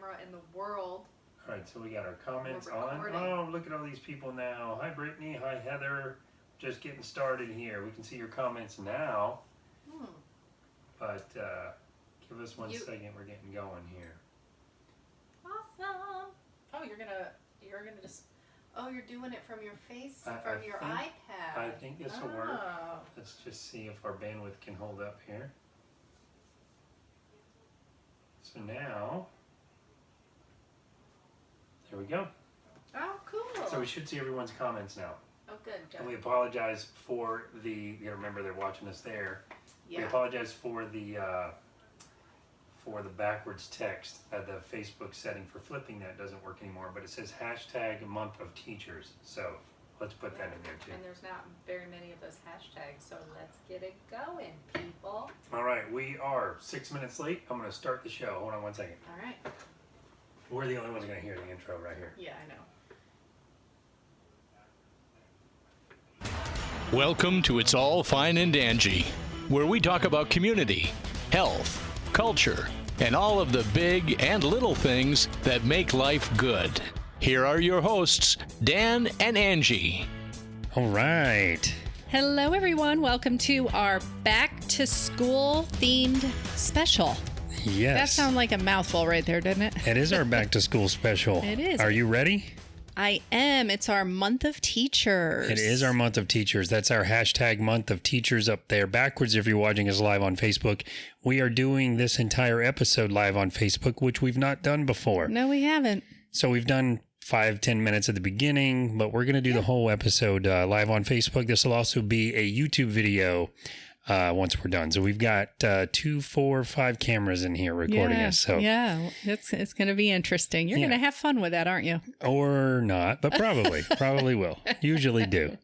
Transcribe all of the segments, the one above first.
camera in the world. All right, so we got our comments on. Oh, look at all these people now. Hi, Brittany. Hi, Heather. Just getting started here. We can see your comments now. But give us one second. We're getting going here. Awesome. Oh, you're gonna just. Oh, you're doing it from your face, from your iPad. I think this will work. Let's just see if our bandwidth can hold up here. So now, there we go. Oh, cool. So we should see everyone's comments now. Oh, good. And we apologize for you gotta remember they're watching us there. Yeah. We apologize for the backwards text. The Facebook setting for flipping that doesn't work anymore, but it says hashtag month of teachers. So let's put that in there too. And there's not very many of those hashtags, so let's get it going, people. All right, we are 6 minutes late. I'm going to start the show. Hold on one second. All right. We're the only ones going to hear the intro right here. Yeah, I know. Welcome to It's All Fine and Dangy, where we talk about community, health, culture, and all of the big and little things that make life good. Here are your hosts, Dan and Angie. All right. Hello, everyone. Welcome to our back to school themed special. Yes. That sounded like a mouthful right there, didn't it? It is our back to school special. It is. Are you ready? I am. It's our month of teachers. It is our month of teachers. That's our hashtag month of teachers up there. Backwards, if you're watching us live on Facebook, we are doing this entire episode live on Facebook, which we've not done before. No, we haven't. So we've done 5-10 minutes at the beginning, but we're going to do the whole episode live on Facebook. This will also be a YouTube video once we're done. So we've got 2, 4, 5 cameras in here recording us. So yeah, it's going to be interesting. You're going to have fun with that, aren't you? Or not, but probably will. Usually do.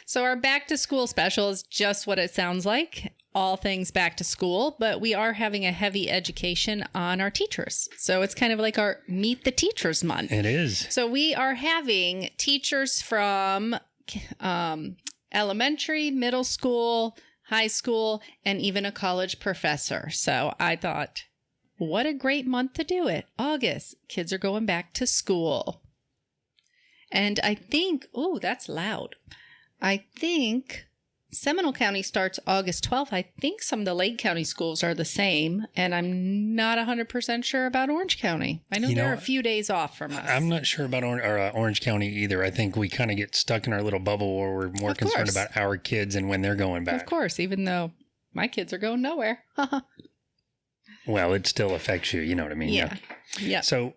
So our back to school special is just what it sounds like. All things back to school, but we are having a heavy education on our teachers. So it's kind of like our Meet the Teachers month. It is. So we are having teachers from elementary, middle school, high school, and even a college professor. So I thought, what a great month to do it. August, kids are going back to school. And I think, oh, that's loud. I think Seminole County starts August 12th. I think some of the Lake County schools are the same, and I'm not 100% sure about Orange County. I know they're a few days off from us. I'm not sure about Orange County either. I think we kind of get stuck in our little bubble where we're more concerned about our kids and when they're going back. Of course, even though my kids are going nowhere. Well, it still affects you. You know what I mean? Yeah. Yeah. So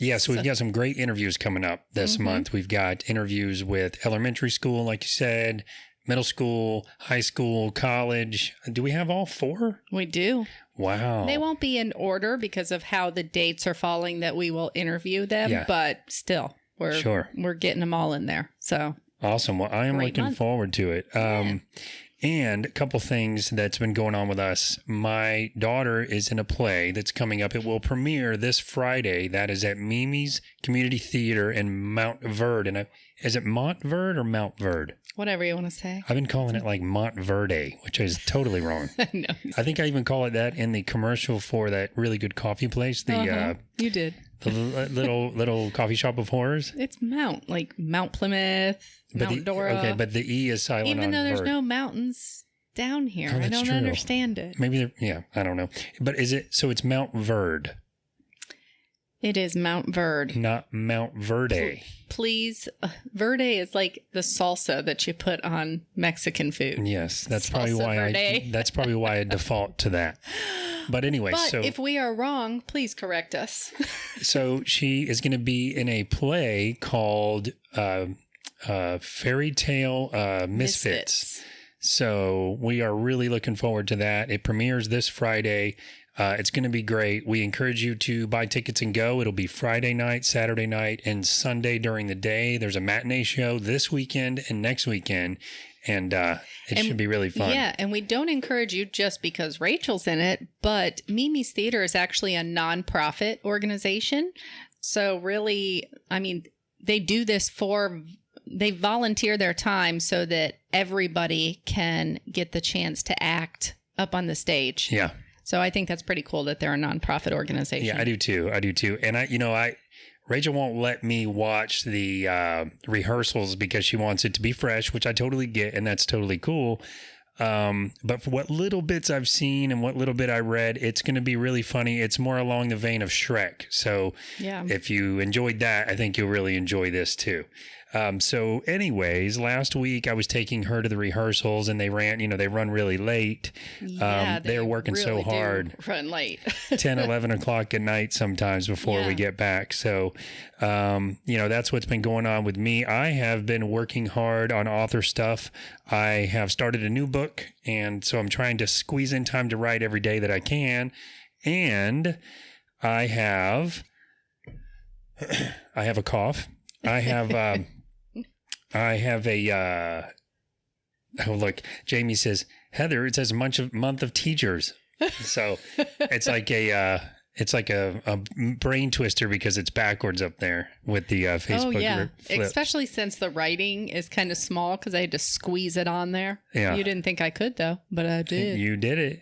we've got some great interviews coming up this month. We've got interviews with elementary school, like you said, middle school, high school, college. Do we have all 4? We do. Wow. They won't be in order because of how the dates are falling that we will interview them, but still, we're getting them all in there. So awesome. Well, I am looking forward to it. And a couple things that's been going on with us. My daughter is in a play that's coming up. It will premiere this Friday. That is at Mimi's Community Theater in Mount Verde. And is it Mont Verde or Mount Verde? Whatever you want to say. I've been calling it like Mont Verde, which is totally wrong. No, I think I even call it that in the commercial for that really good coffee place. You did. The little coffee shop of horrors. It's Mount Plymouth, Mount Dora. Okay, but the E is silent. Even though there's Verde. no mountains down here, I don't understand it. Maybe I don't know. But is it so? It's Mount Verde. It is Mount Verde, not Mount Verde. Please, Verde is like the salsa that you put on Mexican food. Yes, that's probably why that's probably why I default to that. But anyway, so if we are wrong, please correct us. So she is going to be in a play called Fairy Tale Misfits. So we are really looking forward to that. It premieres this Friday. It's going to be great. We encourage you to buy tickets and go. It'll be Friday night, Saturday night, and Sunday during the day. There's a matinee show this weekend and next weekend. And it should be really fun. Yeah, and we don't encourage you just because Rachel's in it, but Mimi's Theater is actually a nonprofit organization. So really, I mean, they do this they volunteer their time so that everybody can get the chance to act up on the stage. Yeah. So I think that's pretty cool that they're a nonprofit organization. Yeah, I do too. And Rachel won't let me watch the rehearsals because she wants it to be fresh, which I totally get, and that's totally cool. But for what little bits I've seen and what little bit I read, it's going to be really funny. It's more along the vein of Shrek. So if you enjoyed that, I think you'll really enjoy this too. So anyways, last week I was taking her to the rehearsals and they run really late. They're working really so hard. Run late. 10, 11 o'clock at night sometimes before we get back. So, that's what's been going on with me. I have been working hard on author stuff. I have started a new book, and so I'm trying to squeeze in time to write every day that I can. And I have a cough. I have look, Jamie says, Heather, it says month of teachers. So it's like a brain twister because it's backwards up there with the Facebook. Oh, yeah. Flip. Especially since the writing is kind of small because I had to squeeze it on there. Yeah. You didn't think I could, though, but I did. You did it.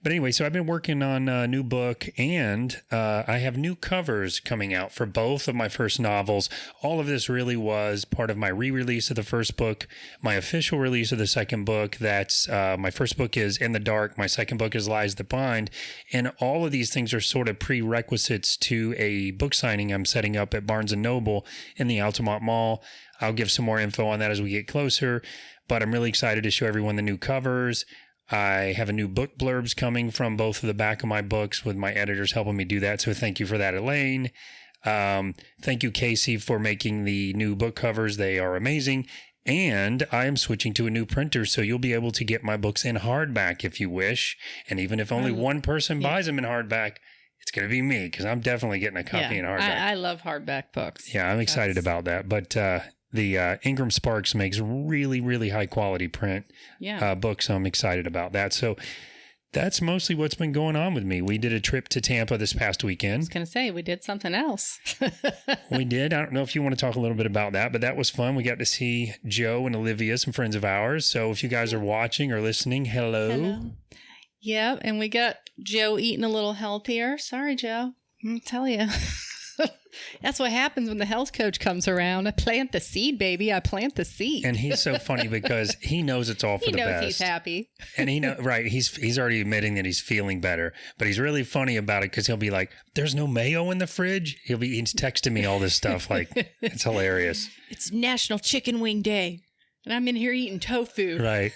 But anyway, so I've been working on a new book, and I have new covers coming out for both of my first novels. All of this really was part of my re-release of the first book, my official release of the second book. That's my first book is In the Dark. My second book is Lies That Bind. And all of these things are sort of prerequisites to a book signing I'm setting up at Barnes & Noble in the Altamont Mall. I'll give some more info on that as we get closer, but I'm really excited to show everyone the new covers. I have a new book blurbs coming from both of the back of my books with my editors helping me do that. So thank you for that, Elaine. Thank you, Casey, for making the new book covers. They are amazing. And I am switching to a new printer, so you'll be able to get my books in hardback if you wish. And even if only one person buys them in hardback, it's going to be me, because I'm definitely getting a copy in hardback. I love hardback books. Yeah, I'm excited about that. But the Ingram Sparks makes really, really high quality print books. So I'm excited about that. So that's mostly what's been going on with me. We did a trip to Tampa this past weekend. I was going to say, we did something else. We did. I don't know if you want to talk a little bit about that, but that was fun. We got to see Joe and Olivia, some friends of ours. So if you guys are watching or listening, hello. Yeah, and we got Joe eating a little healthier. Sorry, Joe. I'll tell you. That's what happens when the health coach comes around. I plant the seed, baby. I plant the seed. And he's so funny because he knows it's all for the best. He knows he's happy. And he's already admitting that he's feeling better. But he's really funny about it because he'll be like, "There's no mayo in the fridge." He's texting me all this stuff. Like, it's hilarious. It's National Chicken Wing Day, and I'm in here eating tofu. Right.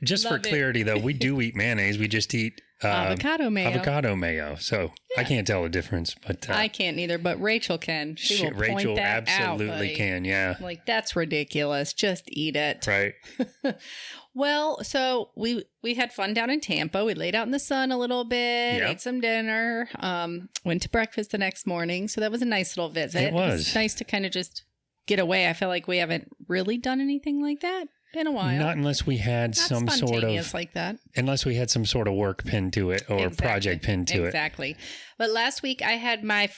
Just for clarity, though, we do eat mayonnaise. We just eat avocado mayo. So I can't tell the difference, but I can't either. But Rachel can. She will point Rachel that absolutely out, can. Yeah, like that's ridiculous. Just eat it. Right. Well, so we had fun down in Tampa. We laid out in the sun a little bit, ate some dinner, went to breakfast the next morning. So that was a nice little visit. It was. It's nice to kind of just get away. I feel like we haven't really done anything like that in a while. Not unless we had some sort of like that. Unless we had some sort of work pinned to it or project pinned to it. Exactly. But last week I had my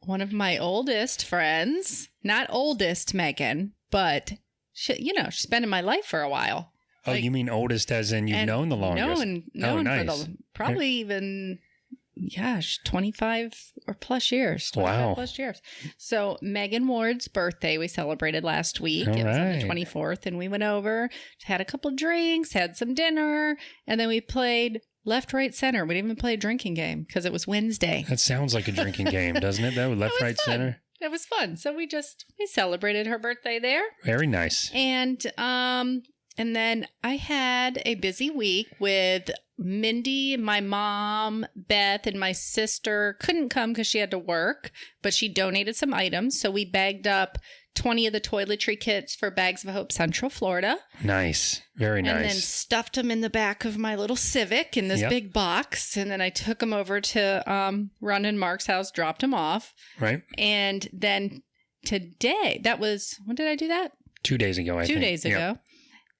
one of my oldest friends, not oldest Megan, but she's been in my life for a while. Oh, you mean oldest as in you've known the longest? Known nice. For probably even 25 or plus years. 25 plus years. So Megan Ward's birthday we celebrated last week. It was on the 24th, and we went over, had a couple drinks, had some dinner, and then we played left, right, center. We didn't even play a drinking game because it was Wednesday. That sounds like a drinking game, doesn't it? That was left, right, center. It was fun. So we celebrated her birthday there. Very nice. And then I had a busy week with Mindy, my mom, Beth, and my sister couldn't come because she had to work, but she donated some items. So we bagged up 20 of the toiletry kits for Bags of Hope Central Florida. Nice. Very nice. And then stuffed them in the back of my little Civic in this big box. And then I took them over to Rhonda and Mark's house, dropped them off. Right. And then today, when did I do that? 2 days ago, I think. 2 days ago.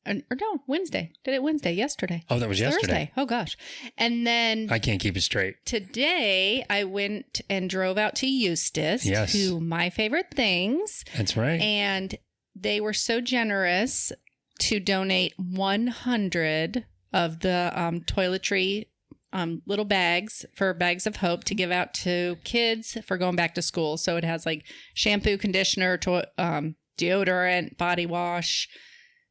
Or no, Wednesday. Did it Wednesday? Yesterday. Oh, that was yesterday. Thursday. Oh, gosh. And then I can't keep it straight. Today, I went and drove out to Eustis to My Favorite Things. That's right. And they were so generous to donate 100 of the toiletry little bags of hope to give out to kids for going back to school. So it has like shampoo, conditioner, deodorant, body wash,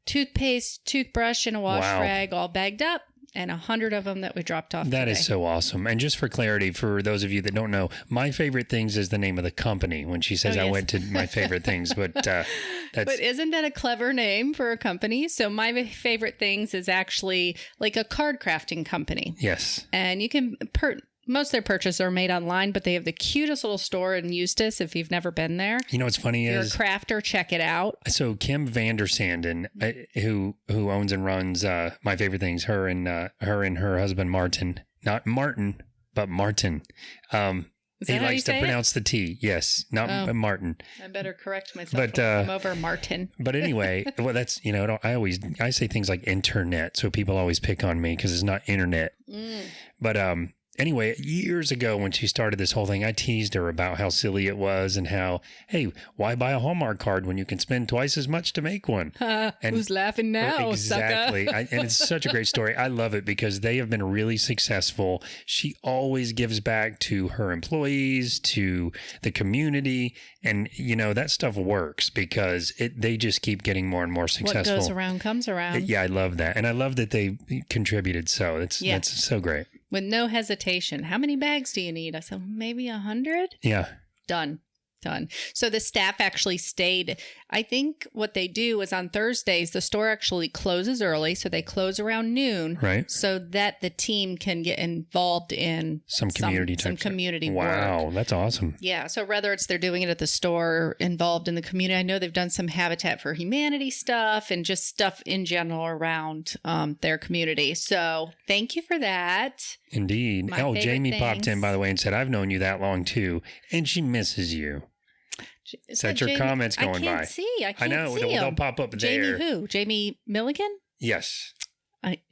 toothpaste, toothbrush, and a wash rag all bagged up. And 100 of them that we dropped off That today. is so awesome. And just for clarity, for those of you that don't know, My Favorite Things is the name of the company when she says I went to My Favorite Things. But that's... But isn't that a clever name for a company? So My Favorite Things is actually like a card crafting company. Yes. And you can... Most of their purchases are made online, but they have the cutest little store in Eustis if you've never been there. You know what's funny If you're is... a crafter, check it out. So Kim Vandersanden, who owns and runs My Favorite Things, her and her husband Martin, not Martin, but Martin. He likes to pronounce the T. Yes, not Martin. I better correct myself. But I'm over Martin. But anyway, well, that's I say things like internet, so people always pick on me because it's not internet. But anyway, years ago when she started this whole thing, I teased her about how silly it was and how, hey, why buy a Hallmark card when you can spend twice as much to make one? And who's laughing now, exactly. sucker? And it's such a great story. I love it because they have been really successful. She always gives back to her employees, to the community. And, that stuff works because they just keep getting more and more successful. What goes around comes around. Yeah, I love that. And I love that they contributed. So that's so great. With no hesitation. How many bags do you need? I said, maybe 100? Yeah. Done. So the staff actually stayed. I think what they do is on Thursdays, the store actually closes early. So they close around noon. Right. So that the team can get involved in some community work. Wow, that's awesome. Yeah. So whether it's they're doing it at the store or involved in the community, I know they've done some Habitat for Humanity stuff and just stuff in general around their community. So thank you for that. Indeed. Jamie popped in, by the way, and said, I've known you that long too. And she misses you. Is that your comments going by? I can't see. know. They'll pop up there. Jamie who? Jamie Milligan? Yes.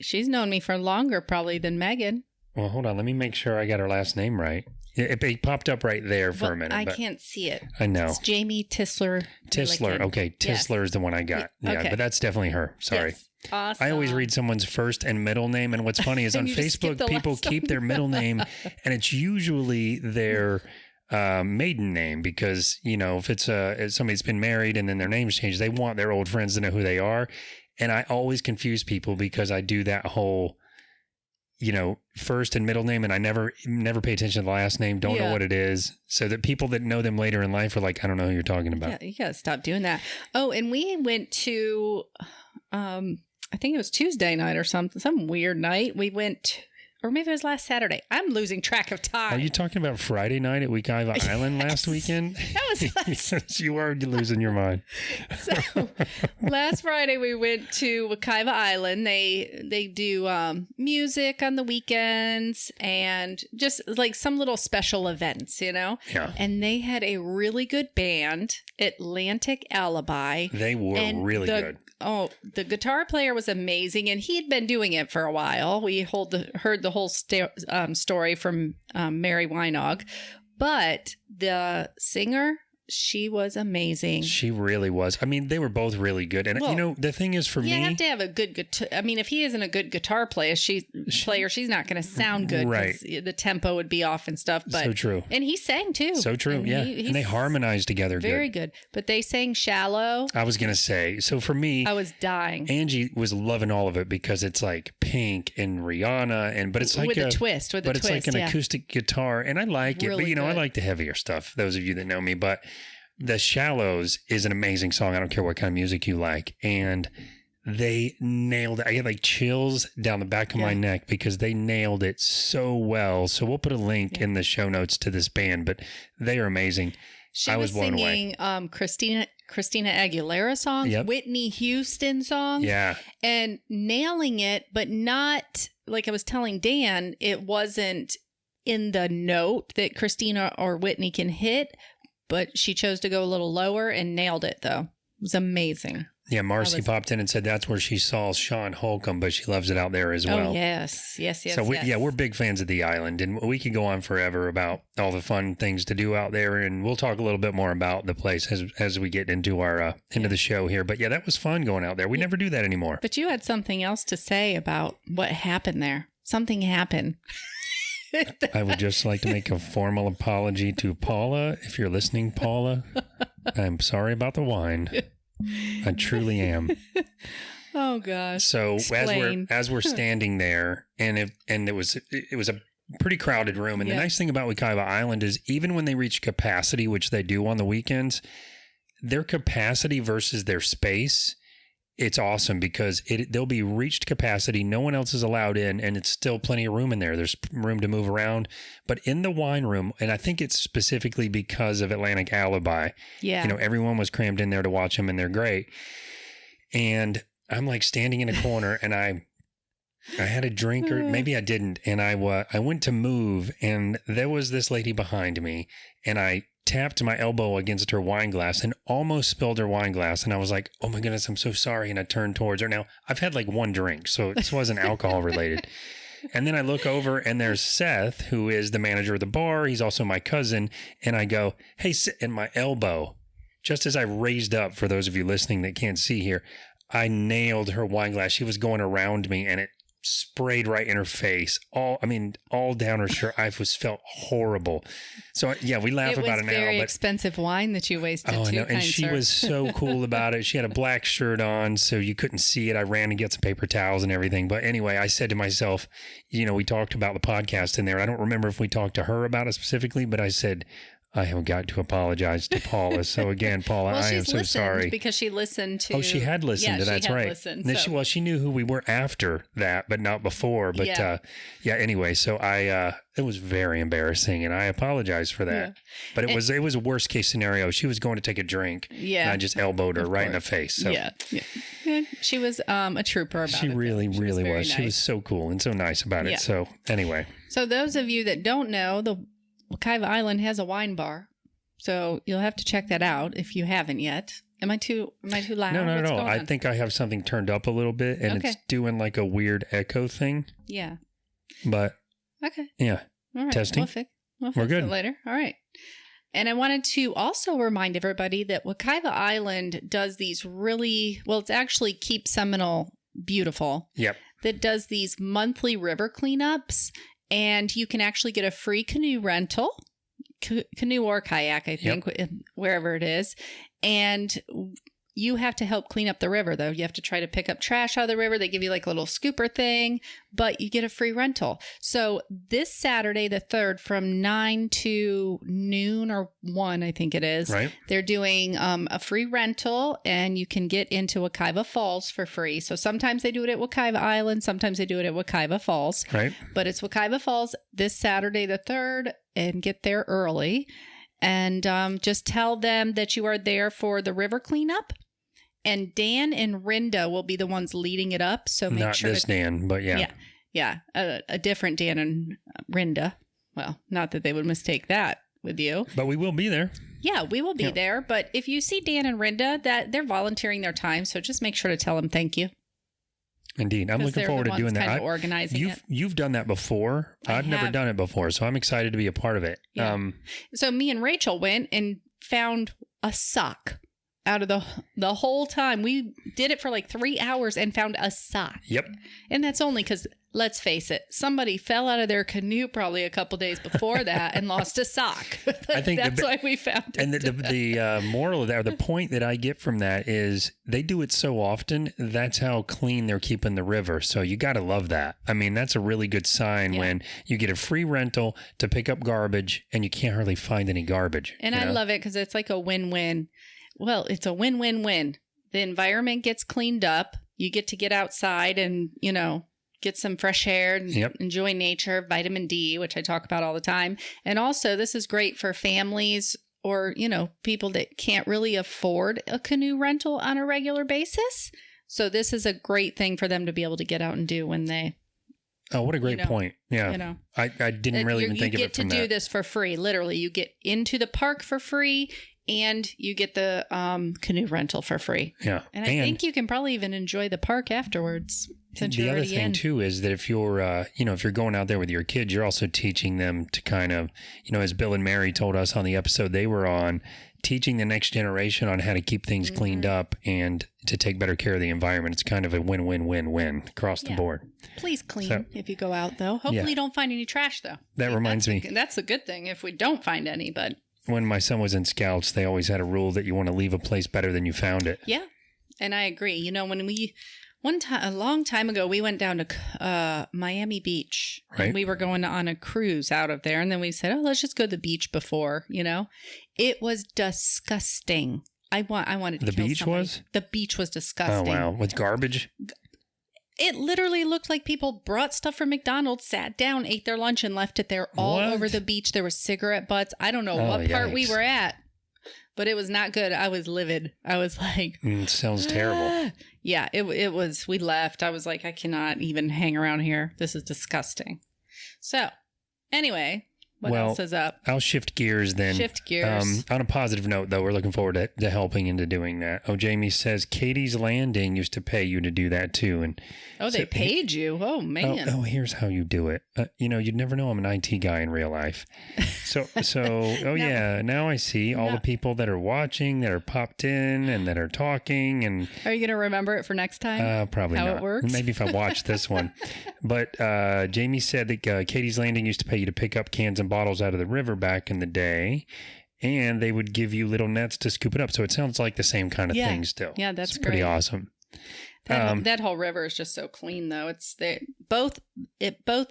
She's known me for longer probably than Megan. Well, hold on. Let me make sure I got her last name right. It popped up right there for a minute. I can't see it. I know. It's Jamie Tisler. Milligan. Okay. Tisler is the one I got. Yeah, okay. But that's definitely her. Sorry. Yes. Awesome. I always read someone's first and middle name. And what's funny is on Facebook, people keep their middle name and it's usually their maiden name because, if it's somebody's been married and then their name's changed, they want their old friends to know who they are. And I always confuse people because I do that whole, first and middle name and I never pay attention to the last name, don't know what it is. So that people that know them later in life are like, I don't know who you're talking about. Yeah, you gotta stop doing that. Oh, and we went to, I think it was Tuesday night or some weird night. We went, or maybe it was last Saturday. I'm losing track of time. Are you talking about Friday night at Wekiva Island last weekend? That was last. You are losing your mind. So last Friday we went to Wekiva Island. They do music on the weekends and just like some little special events, Yeah. And they had a really good band, Atlantic Alibi. They were really good. Oh, the guitar player was amazing, and he'd been doing it for a while. We heard the whole story from Mary Weinog, but the singer, she was amazing. She really was. I mean, they were both really good. And, the thing is for me... You have to have a good guitar. I mean, if he isn't a good guitar player, she's not going to sound good. Right. The tempo would be off and stuff. But, so true. And he sang, too. So true, and and they harmonized together very good. But they sang Shallow. I was going to say. So for me... I was dying. Angie was loving all of it because it's like Pink and Rihanna. But it's like with a twist. But it's like an acoustic guitar. And I like it. Really but, good. I like the heavier stuff. Those of you that know me. But... The Shallows is an amazing song. I don't care what kind of music you like. And they nailed it. I get like chills down the back of my neck because they nailed it so well. So we'll put a link in the show notes to this band, but they are amazing. I was blown away. Christina Aguilera songs, Whitney Houston songs. Yeah. And nailing it, but not, like I was telling Dan, it wasn't in the note that Christina or Whitney can hit, but she chose to go a little lower and nailed it, though. It was amazing. Yeah, Marcy popped in and said that's where she saw Sean Holcomb, but she loves it out there as well. Oh, yes. So, we're big fans of the island, and we could go on forever about all the fun things to do out there, and we'll talk a little bit more about the place as we get into our into the show here. But, that was fun going out there. We never do that anymore. But you had something else to say about what happened there. something happen. I would just like to make a formal apology to Paula. If you're listening, Paula, I'm sorry about the wine. I truly am. Oh gosh. So Explain. as we're standing there, and it was a pretty crowded room. And the nice thing about Wekiva Island is even when they reach capacity, which they do on the weekends, their capacity versus their space, it's awesome because they'll be reached capacity. No one else is allowed in, and it's still plenty of room in there. There's room to move around. But in the wine room, and I think it's specifically because of Atlantic Alibi. Yeah. You know, everyone was crammed in there to watch them, and they're great. And I'm like standing in a corner, and I had a drink, or maybe I didn't, and I went to move, and there was this lady behind me, and I tapped my elbow against her wine glass and almost spilled her wine glass. And I was like, oh my goodness, I'm so sorry. And I turned towards her. Now, I've had like one drink, so this wasn't alcohol related. And then I look over, and there's Seth, who is the manager of the bar. He's also my cousin. And I go, hey, and my elbow, just as I raised up, for those of you listening that can't see here, I nailed her wine glass. She was going around me, and it sprayed right in her face, all down her shirt. I felt horrible. So yeah, we laugh about it now. It was very expensive wine that you wasted. Oh, I know. And she was so cool about it. She had a black shirt on, so you couldn't see it. I ran to get some paper towels and everything. But anyway, I said to myself, we talked about the podcast in there. I don't remember if we talked to her about it specifically, but I said, I have got to apologize to Paula. So again, Paula, I am so sorry. Because she listened to... Oh, she had listened to that's right. Listened, so. She knew who we were after that, but not before. But anyway, so it was very embarrassing, and I apologize for that. Yeah. But it was a worst case scenario. She was going to take a drink, and I just elbowed her right in the face. So. Yeah. She was a trooper about it. She really was. Nice. She was so cool and so nice about it. So anyway. So those of you that don't know, the Wekiva Island has a wine bar, so you'll have to check that out if you haven't yet. Am I too loud? No. I think I have something turned up a little bit, and it's doing like a weird echo thing. Yeah. But okay. Yeah. All right. Testing. We'll We're good it later. All right. And I wanted to also remind everybody that Wekiva Island does these it's actually Keep Seminole Beautiful. Yep. That does these monthly river cleanups. And you can actually get a free canoe rental, canoe or kayak, I think, wherever it is. And you have to help clean up the river, though. You have to try to pick up trash out of the river. They give you like a little scooper thing, but you get a free rental. So this Saturday, the 3rd, from 9 to noon or 1, I think it is. Right. They're doing a free rental, and you can get into Wekiva Falls for free. So sometimes they do it at Wekiva Island. Sometimes they do it at Wekiva Falls. Right. But it's Wekiva Falls this Saturday, the 3rd, and get there early. And just tell them that you are there for the river cleanup. And Dan and Rinda will be the ones leading it up. So make not sure this Dan, but yeah. Yeah. A different Dan and Rinda. Well, not that they would mistake that with you. But we will be there. Yeah, we will be there. But if you see Dan and Rinda, that they're volunteering their time. So just make sure to tell them thank you. Indeed. I'm looking forward to doing that. Kind of organizing you've done that before. I've never done it before, so I'm excited to be a part of it. Yeah. So me and Rachel went and found a sock out of the whole time. We did it for like 3 hours and found a sock. Yep. And that's only because, let's face it, somebody fell out of their canoe probably a couple days before that and lost a sock. I think that's why we found it. And the moral of that, or the point that I get from that is they do it so often. That's how clean they're keeping the river. So you got to love that. I mean, that's a really good sign when you get a free rental to pick up garbage and you can't hardly find any garbage. And I love it because it's like a win-win. Well, it's a win-win-win. The environment gets cleaned up. You get to get outside and, get some fresh air and enjoy nature, vitamin D, which I talk about all the time. And also, this is great for families or, people that can't really afford a canoe rental on a regular basis. So this is a great thing for them to be able to get out and do when they... Oh, what a great point. Yeah. I didn't really even think of it from that. You get to do this for free. Literally, you get into the park for free. And you get the canoe rental for free. Yeah. And I think you can probably even enjoy the park afterwards. Since the you're other already thing in. too is that if you're, if you're going out there with your kids, you're also teaching them to kind of, as Bill and Mary told us on the episode they were on, teaching the next generation on how to keep things cleaned up and to take better care of the environment. It's kind of a win-win-win-win across the board. Please clean So- if you go out, though. Hopefully you don't find any trash, though. That reminds me. That's a good thing if we don't find any, but... When my son was in Scouts, they always had a rule that you want to leave a place better than you found it. Yeah, and I agree. When we... a long time ago, we went down to Miami Beach. Right. And we were going on a cruise out of there. And then we said, let's just go to the beach before, It was disgusting. I wanted to The kill beach somebody. was? The beach was Oh, disgusting. wow. With garbage? It literally looked like people brought stuff from McDonald's, sat down, ate their lunch, and left it there all What? over the beach. There were cigarette butts. I don't know Oh, what part we yikes. were at, but it was not good. I was livid. I was like... Sounds terrible. Yeah, it was. We left. I was like, I cannot even hang around here. This is disgusting. So, anyway, what else is up? I'll shift gears then. Shift gears. On a positive note, though, we're looking forward to helping into doing that. Oh, Jamie says Katie's Landing used to pay you to do that too, and They paid you. Oh man. Oh, here's how you do it. You'd never know I'm an IT guy in real life. So, now I see all the people that are watching, that are popped in, and that are talking, and Are you gonna remember it for next time? probably How not. it works? Maybe if I watch this one. But Jamie said that Katie's Landing used to pay you to pick up cans and bottles out of the river back in the day, and they would give you little nets to scoop it up. So it sounds like the same kind of thing still. Yeah, that's it's pretty great. awesome. That whole river is just so clean, though. It's both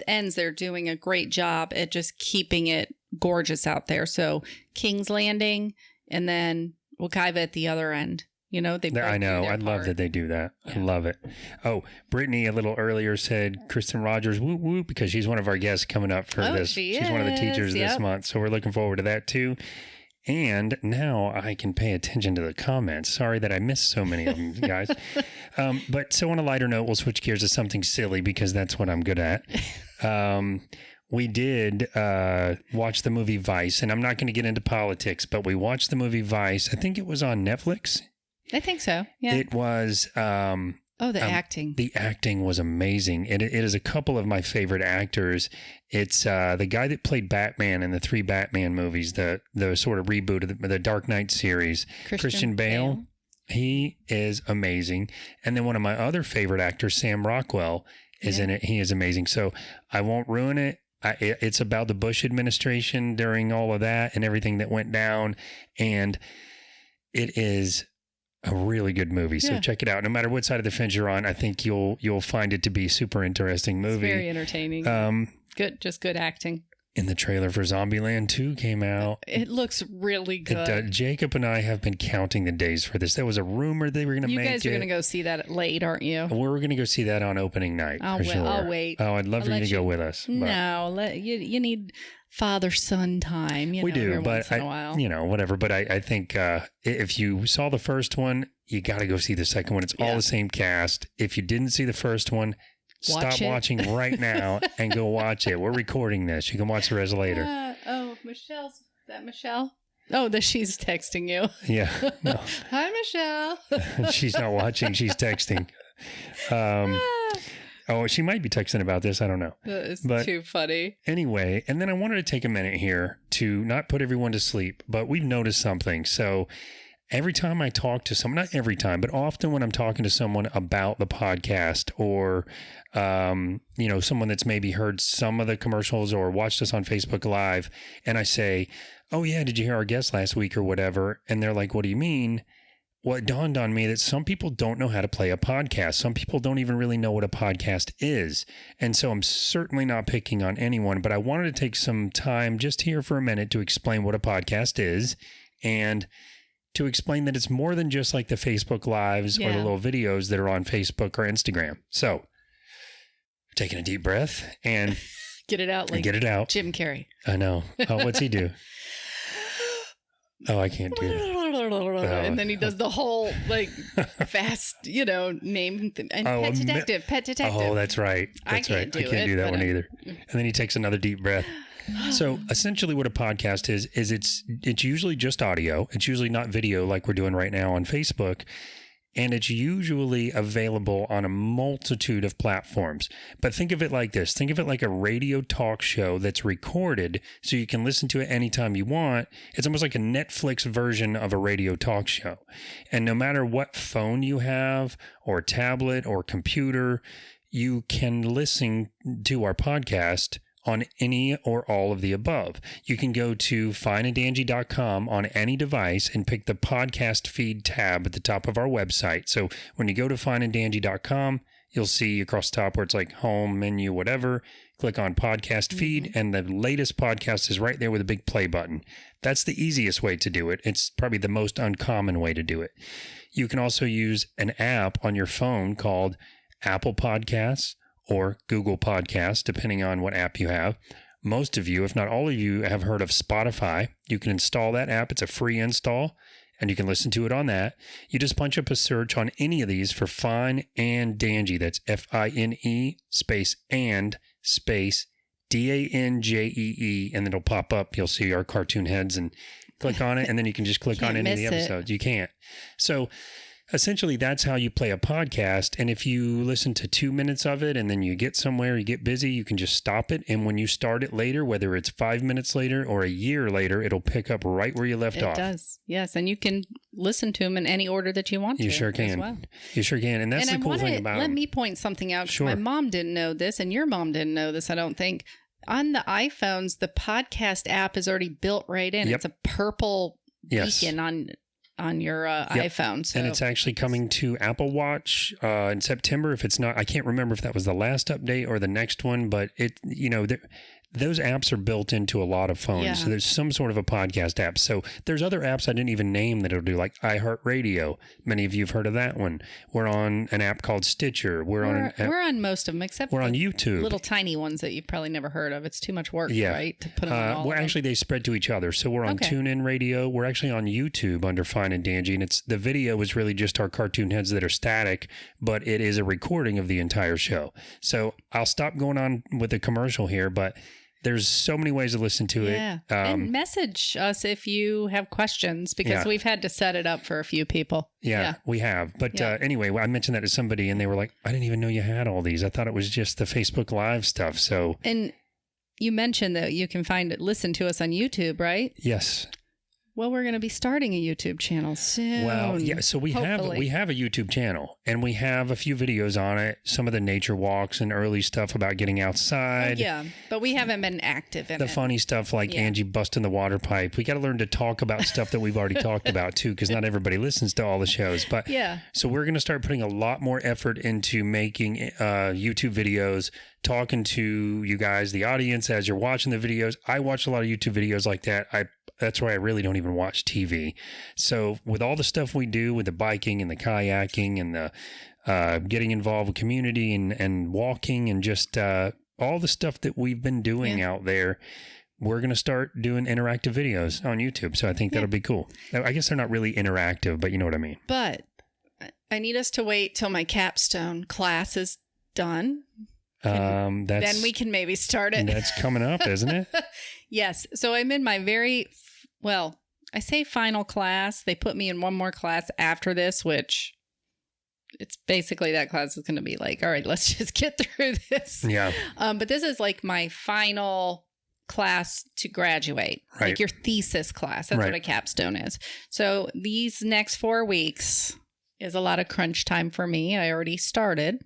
ends. They're doing a great job at just keeping it gorgeous out there. So King's Landing, and then Wekiva at the other end. They both I know. do their I love part. that they do that. Yeah. I love it. Oh, Brittany a little earlier said Kristen Rogers, whoop, whoop, because she's one of our guests coming up for this. She's one of the teachers this Yep. month. So we're looking forward to that too. And now I can pay attention to the comments. Sorry that I missed so many of them, guys. But so on a lighter note, we'll switch gears to something silly because that's what I'm good at. We did watch the movie Vice, and I'm not going to get into politics, but we watched the movie Vice. I think it was on Netflix. I think so. Yeah. It was... the acting. The acting was amazing. It is a couple of my favorite actors. It's the guy that played Batman in the 3 Batman movies, the sort of reboot of the Dark Knight series, Christian Bale. He is amazing. And then one of my other favorite actors, Sam Rockwell, is in it. He is amazing. So I won't ruin it. It's about the Bush administration during all of that and everything that went down. And it is a really good movie. So check it out. No matter what side of the fence you're on, I think you'll find it to be a super interesting movie. It's very entertaining. Just good acting. And the trailer for Zombieland 2 came out. It looks really good. Jacob and I have been counting the days for this. There was a rumor they were going to make it. You guys are going to go see that late, aren't you? We're going to go see that on opening night. I'll wait. Oh, I'd love for you to go with us. But No, you need father-son time. we do, every but once in a while. whatever. But I think if you saw the first one, you got to go see the second one. It's all the same cast. If you didn't see the first one, stop watching right now and go watch it. We're recording this. You can watch the rest later. Michelle's. Is that Michelle? Oh, she's texting you. Yeah. No. Hi, Michelle. She's not watching. She's texting. Oh, she might be texting about this. I don't know. It's But too funny. Anyway, and then I wanted to take a minute here to not put everyone to sleep, but we've noticed something. So every time I talk to someone, not every time, but often when I'm talking to someone about the podcast or, someone that's maybe heard some of the commercials or watched us on Facebook Live, and I say, oh yeah, did you hear our guest last week or whatever? And they're like, what do you mean? Well, it dawned on me that some people don't know how to play a podcast. Some people don't even really know what a podcast is. And so I'm certainly not picking on anyone, but I wanted to take some time just here for a minute to explain what a podcast is and to explain that it's more than just like the Facebook Lives or the little videos that are on Facebook or Instagram. So taking a deep breath and get it out like get it out. Jim Carrey. I know. Oh, what's he do? Oh, I can't do it. And then he does the whole fast, name and pet detective. Oh, that's right. I can't do that one either. And then he takes another deep breath. So essentially what a podcast is it's usually just audio. It's usually not video like we're doing right now on Facebook. and it's usually available on a multitude of platforms. But think of it like this. Think of it like a radio talk show that's recorded so you can listen to it anytime you want. It's almost like a Netflix version of a radio talk show. And no matter what phone you have or tablet or computer, you can listen to our podcast on any or all of the above. You can go to fineandangie.com on any device and pick the podcast feed tab at the top of our website. So when you go to fineandangie.com, you'll see across the top where it's like home, menu, whatever. Click on podcast feed, and the latest podcast is right there with a big play button. That's the easiest way to do it. It's probably the most uncommon way to do it. You can also use an app on your phone called Apple Podcasts or Google Podcasts, depending on what app you have. Most of you, if not all of you, have heard of Spotify. You can install that app. It's a free install, and you can listen to it on that. You just punch up a search on any of these for Fine and Dangie. That's FINE space and space DANJEE, and it'll pop up. You'll see our cartoon heads and click on it, and then you can just click on any of the episodes. You can't. So essentially, that's how you play a podcast. And if you listen to 2 minutes of it and then you get somewhere, you get busy, you can just stop it. And when you start it later, whether it's 5 minutes later or a year later, it'll pick up right where you left off. It does. Yes. And you can listen to them in any order that you want to. You sure can. As well. You sure can. And that's the cool thing about it. Let me point something out. Sure. My mom didn't know this, and your mom didn't know this, I don't think. On the iPhones, the podcast app is already built right in. Yep. It's a purple beacon on your iPhone. So. And it's actually coming to Apple Watch in September. If it's not, I can't remember if that was the last update or the next one, but those apps are built into a lot of phones. Yeah. So there's some sort of a podcast app. So there's other apps I didn't even name that it'll do, like iHeartRadio. Many of you have heard of that one. We're on an app called Stitcher. We're on most of them, except we're for on YouTube. Little tiny ones that you've probably never heard of. It's too much work, right? To put them on all well, actually, they spread to each other. So we're on TuneIn Radio. We're actually on YouTube under Fine and Dangie, and the video is really just our cartoon heads that are static, but it is a recording of the entire show. So I'll stop going on with the commercial here, but there's so many ways to listen to it. And message us if you have questions, because we've had to set it up for a few people. Yeah, we have. But anyway, I mentioned that to somebody, and they were like, I didn't even know you had all these. I thought it was just the Facebook Live stuff. So, and you mentioned that you can listen to us on YouTube, right? Yes. Well, we're going to be starting a YouTube channel soon. Well, yeah. So we have a YouTube channel, and we have a few videos on it. Some of the nature walks and early stuff about getting outside. Yeah, but we haven't been active in the funny stuff like Angie busting the water pipe. We got to learn to talk about stuff that we've already talked about too, because not everybody listens to all the shows. But so we're going to start putting a lot more effort into making YouTube videos, talking to you guys, the audience, as you're watching the videos. I watch a lot of YouTube videos like that. That's why I really don't even watch TV. So with all the stuff we do with the biking and the kayaking and the getting involved with community and walking and just all the stuff that we've been doing out there, we're going to start doing interactive videos on YouTube. So I think that'll be cool. I guess they're not really interactive, but you know what I mean. But I need us to wait till my capstone class is done. Then we can maybe start it. That's coming up, isn't it? Yes. So I'm in my I say final class. They put me in one more class after this, which it's basically that class is going to be like, all right, let's just get through this. Yeah. But this is like my final class to graduate, like your thesis class. That's what a capstone is. So these next 4 weeks is a lot of crunch time for me. I already started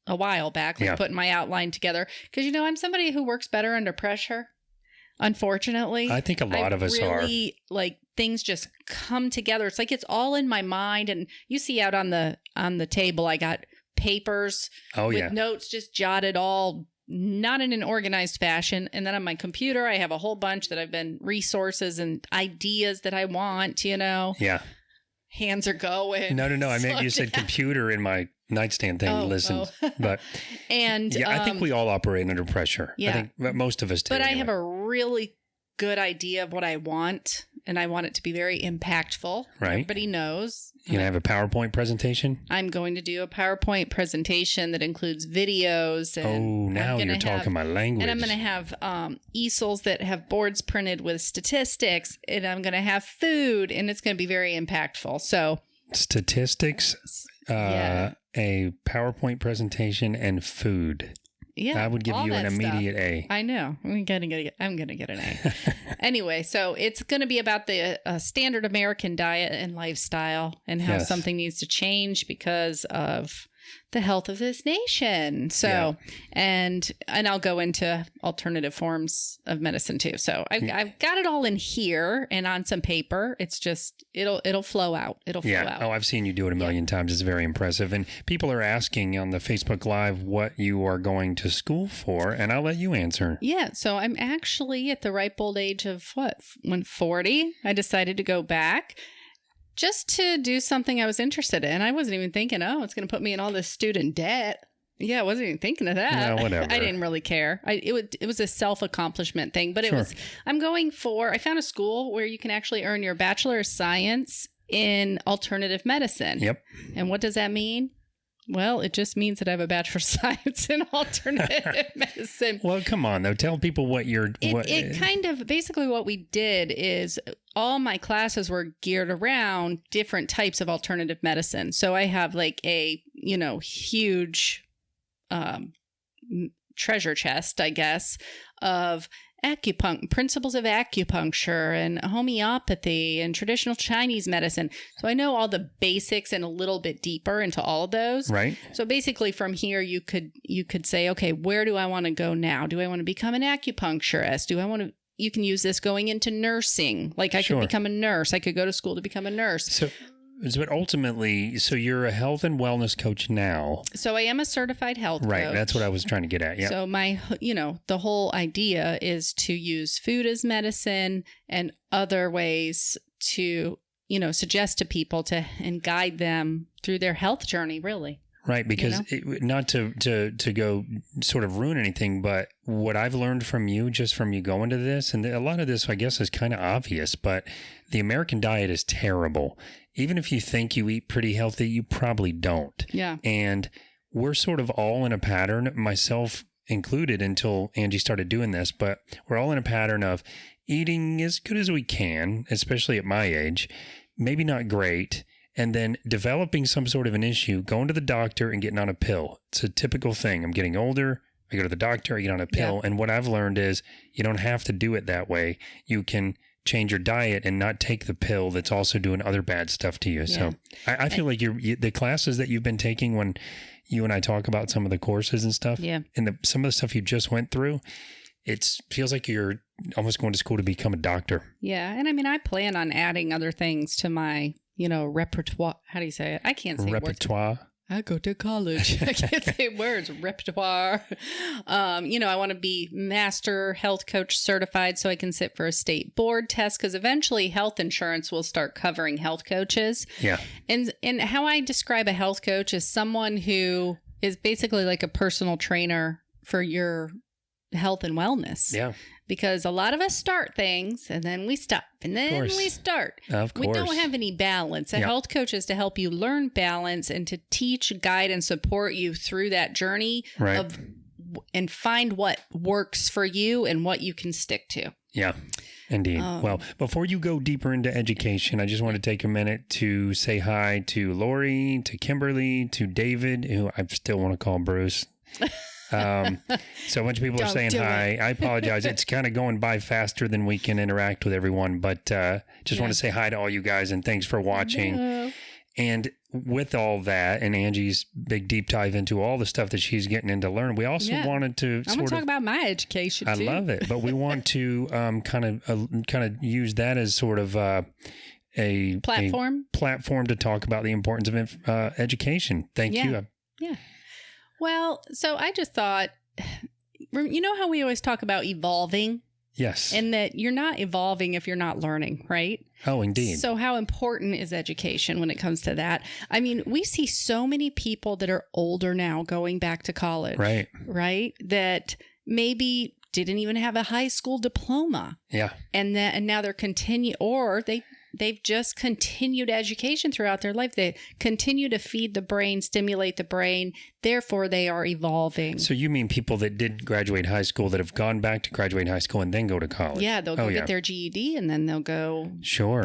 a while back, putting my outline together, because I'm somebody who works better under pressure. Unfortunately, I think a lot of us are. Like things just come together. It's like it's all in my mind, and you see out on the table, I got papers with notes just jotted all not in an organized fashion, and then on my computer, I have a whole bunch that I've been resources and ideas that I want. Yeah. Hands are going. No. I meant you said computer in my nightstand thing. But I think we all operate under pressure. I think most of us do. But anyway. I have a really good idea of what I want, and I want it to be very impactful. Right. Everybody knows. You're going to have a PowerPoint presentation? I'm going to do a PowerPoint presentation that includes videos. And now you're talking my language. And I'm going to have easels that have boards printed with statistics, and I'm going to have food, and it's going to be very impactful. So statistics, Yeah. a PowerPoint presentation, and food. Yeah, I would give all you an that immediate stuff. A. I know. I'm gonna get an A. Anyway, so it's going to be about the standard American diet and lifestyle and how Yes. something needs to change because of the health of this nation. So, and I'll go into alternative forms of medicine too. So I've got it all in here and on some paper. It's just it'll flow out. It'll flow out. Oh, I've seen you do it a million times. It's very impressive. And people are asking on the Facebook Live what you are going to school for, and I'll let you answer. Yeah, so I'm actually at the ripe old age of when 40, I decided to go back just to do something I was interested in. I wasn't even thinking, it's going to put me in all this student debt. Yeah, I wasn't even thinking of that. No, whatever. I didn't really care. It was a self-accomplishment thing, but Sure. I found a school where you can actually earn your Bachelor of Science in alternative medicine. Yep. And what does that mean? Well, it just means that I have a Bachelor of Science in alternative medicine. Well, come on, though. Tell people what you're... It kind of, basically what we did is all my classes were geared around different types of alternative medicine. So I have like a, huge treasure chest, I guess, of principles of acupuncture and homeopathy and traditional Chinese medicine. So I know all the basics and a little bit deeper into all of those. Right. So basically from here you could say, okay, where do I want to go now? Do I want to become an acupuncturist? You can use this going into nursing. Like I Sure. could become a nurse. I could go to school to become a nurse. But ultimately, so you're a health and wellness coach now. So I am a certified health coach. Right. That's what I was trying to get at. Yeah. So the whole idea is to use food as medicine and other ways to, suggest to people and guide them through their health journey, really. Right, because not to go sort of ruin anything, but what I've learned from you, just from you going to this, and a lot of this, I guess, is kind of obvious, but the American diet is terrible. Even if you think you eat pretty healthy, you probably don't. Yeah. And we're sort of all in a pattern, myself included, until Angie started doing this, but we're all in a pattern of eating as good as we can, especially at my age, maybe not great, and then developing some sort of an issue, going to the doctor and getting on a pill. It's a typical thing. I'm getting older. I go to the doctor, I get on a pill. Yeah. And what I've learned is you don't have to do it that way. You can change your diet and not take the pill that's also doing other bad stuff to you. Yeah. So I feel like the classes that you've been taking when you and I talk about some of the courses and stuff, and some of the stuff you just went through, it feels like you're almost going to school to become a doctor. Yeah. And I plan on adding other things to my repertoire. How do you say it? I can't say repertoire. Words. I go to college. I can't say words. Repertoire. I want to be master health coach certified so I can sit for a state board test, because eventually health insurance will start covering health coaches. Yeah. And how I describe a health coach is someone who is basically like a personal trainer for your health and wellness. Yeah. Because a lot of us start things and then we stop and then we start. Of course. We don't have any balance. A health coach is to help you learn balance and to teach, guide, and support you through that journey and find what works for you and what you can stick to. Yeah, indeed. Well, before you go deeper into education, I just want to take a minute to say hi to Lori, to Kimberly, to David, who I still want to call Bruce. So a bunch of people are saying hi. I apologize. It's kind of going by faster than we can interact with everyone, but just want to say hi to all you guys and thanks for watching. No. And with all that and Angie's big deep dive into all the stuff that she's getting into learn, we also wanted to I'm going to talk about my education too. I love it, but we want to kind of use that as sort of a platform to talk about the importance of education. Thank you. Yeah. Well, so I just thought, how we always talk about evolving? Yes. And that you're not evolving if you're not learning, right? Oh, indeed. So how important is education when it comes to that? We see so many people that are older now going back to college. Right? That maybe didn't even have a high school diploma. Yeah. And now they're or they they've just continued education throughout their life. They continue to feed the brain, stimulate the brain. Therefore, they are evolving. So you mean people that did graduate high school that have gone back to graduate high school and then go to college? Yeah, they'll go get their GED and then they'll go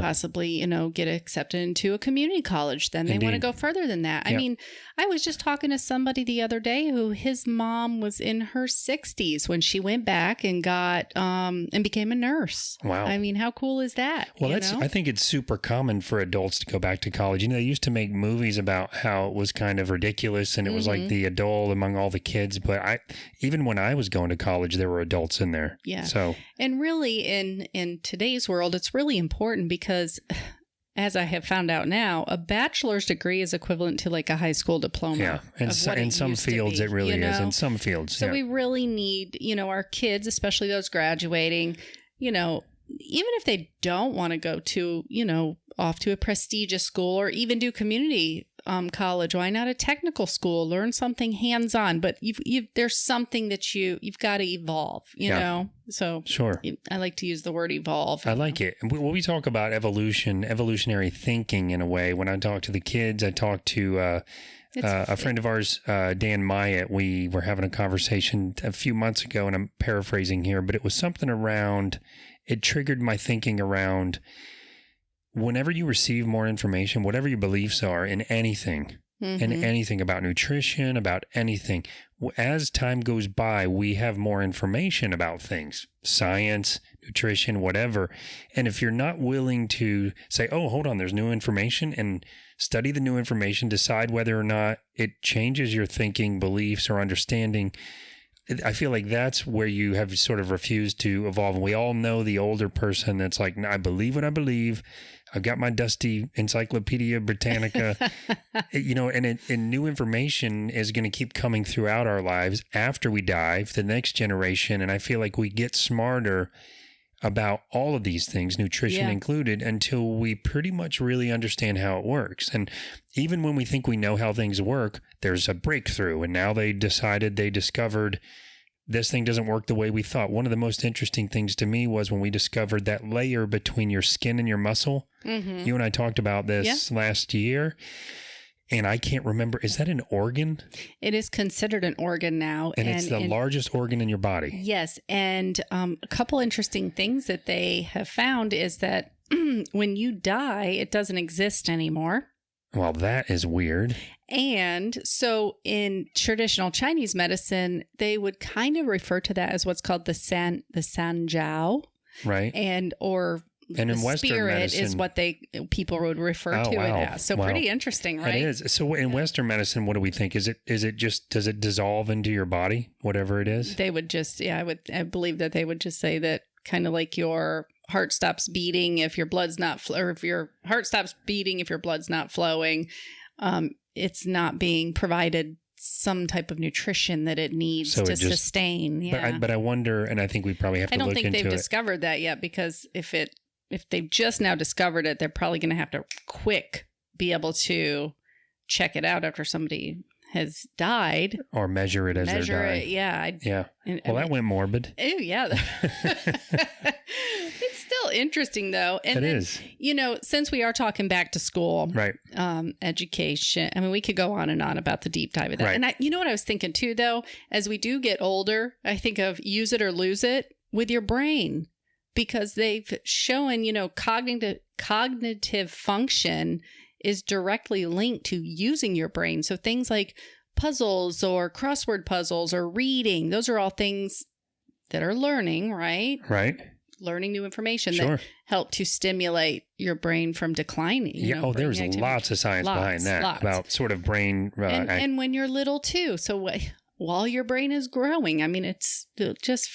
possibly, get accepted into a community college. Then they want to go further than that. I mean, I was just talking to somebody the other day who his mom was in her 60s when she went back and got and became a nurse. Wow. I mean, how cool is that? Well, I think it's super common for adults to go back to college. They used to make movies about how it was kind of ridiculous and it was like the adult among all the kids. But even when I was going to college, there were adults in there. Yeah. So, and really in today's world, it's really important because as I have found out now, a bachelor's degree is equivalent to like a high school diploma. Yeah. And in some fields, it really is. In some fields. So we really need, our kids, especially those graduating, even if they don't want to go to, off to a prestigious school or even do community college, why not a technical school? Learn something hands-on, but there's something that you've got to evolve, you know? So sure. I like to use the word evolve. I like it. When we talk about evolutionary thinking in a way, when I talk to the kids, I talk to a friend of ours, Dan Myatt. We were having a conversation a few months ago, and I'm paraphrasing here, but it was something around, it triggered my thinking around whenever you receive more information, whatever your beliefs are in anything, and anything about nutrition, about anything, as time goes by, we have more information about things, science, nutrition, whatever. And if you're not willing to say, oh, hold on, there's new information, and study the new information, decide whether or not it changes your thinking, beliefs, or understanding, I feel like that's where you have sort of refused to evolve. And we all know the older person that's like, I believe what I believe. I've got my dusty Encyclopedia Britannica, and new information is going to keep coming throughout our lives after we die for the next generation. And I feel like we get smarter about all of these things, nutrition included, until we pretty much really understand how it works. And even when we think we know how things work, there's a breakthrough. And now they discovered this thing doesn't work the way we thought. One of the most interesting things to me was when we discovered that layer between your skin and your muscle. Mm-hmm. You and I talked about this last year. And I can't remember, is that an organ? It is considered an organ now. And it's the largest organ in your body. Yes. And a couple interesting things that they have found is that when you die, it doesn't exist anymore. Well, that is weird. And so in traditional Chinese medicine, they would kind of refer to that as what's called the sanjiao. Right. And in Western spirit medicine is what people would refer to it as. So pretty interesting, right? It is. So in Western medicine, what do we think? Is it just, does it dissolve into your body, whatever it is? They would just, I believe that they would just say that kind of like your heart stops beating if your blood's not, or if your heart stops beating if your blood's not flowing, it's not being provided some type of nutrition that it needs to sustain. Yeah. But I wonder, and I think we probably have to look into it. I don't think they've discovered that yet, because if they've just now discovered it, they're probably going to have to be able to check it out after somebody has died. Or measure it as they're dying. Yeah. That went morbid. Oh, yeah. It's still interesting, though. And it is. Since we are talking back to school, right? Education. I mean, we could go on and on about the deep dive of that. Right. And what I was thinking, too, though, as we do get older, I think of use it or lose it with your brain. Because they've shown, cognitive function is directly linked to using your brain. So things like puzzles or crossword puzzles or reading, those are all things that are learning, right? Right. Learning new information that help to stimulate your brain from declining. There's lots of science behind that about sort of brain. And when you're little too. So while your brain is growing, I mean, it's just